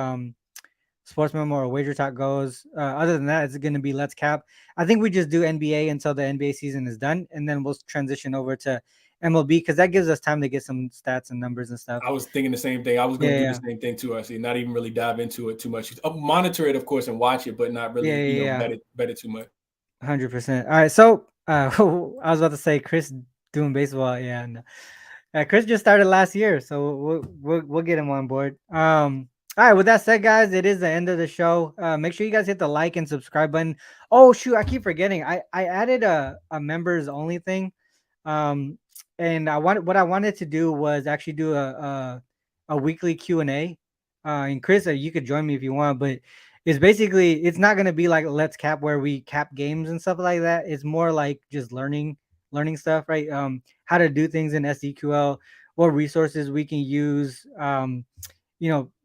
Sportsmemo or Wagertalk goes. Other than that, it's gonna be Let's Cap. I think we just do NBA until the NBA season is done, and then we'll transition over to MLB because that gives us time to get some stats and numbers and stuff. I was thinking the same thing. I was going to do Yeah, the same thing too. Actually, not even really dive into it too much. Monitor it, of course, and watch it, but not really, yeah. bet it too much. 100%. All right, so I was about to say Chris doing baseball. Yeah, no. Chris just started last year, so we'll get him on board. All right. With that said, guys, it is the end of the show. Make sure you guys hit the like and subscribe button. Oh shoot, I keep forgetting. I added a members only thing. And what I wanted to do was actually do a weekly Q&A. And Chris, you could join me if you want, but it's not gonna be like Let's Cap where we cap games and stuff like that. It's more like just learning stuff, right? How to do things in SDQL, what resources we can use.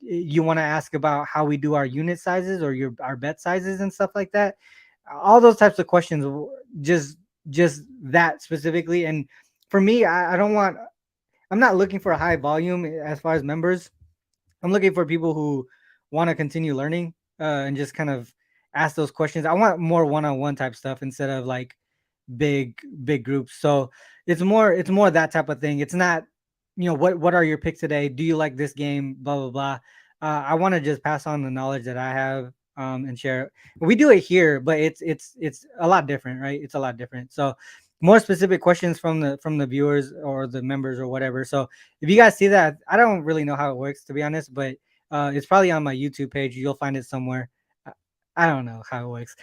You want to ask about how we do our unit sizes or our bet sizes and stuff like that. All those types of questions, just that specifically. And for me, I'm not looking for a high volume as far as members. I'm looking for people who want to continue learning and just kind of ask those questions. I want more one-on-one type stuff instead of like big groups. So it's more that type of thing. It's not, what are your picks today? Do you like this game? Blah blah blah. I want to just pass on the knowledge that I have and share it. We do it here, but it's a lot different, right? It's a lot different. So more specific questions from the viewers or the members or whatever. So if you guys see that, I don't really know how it works to be honest, but it's probably on my YouTube page. You'll find it somewhere. I don't know how it works.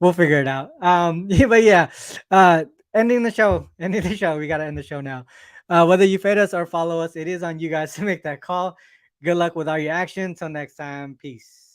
We'll figure it out. But yeah, ending the show. We gotta end the show now. Whether you fade us or follow us, it is on you guys to make that call. Good luck with all your action. Till next time, peace.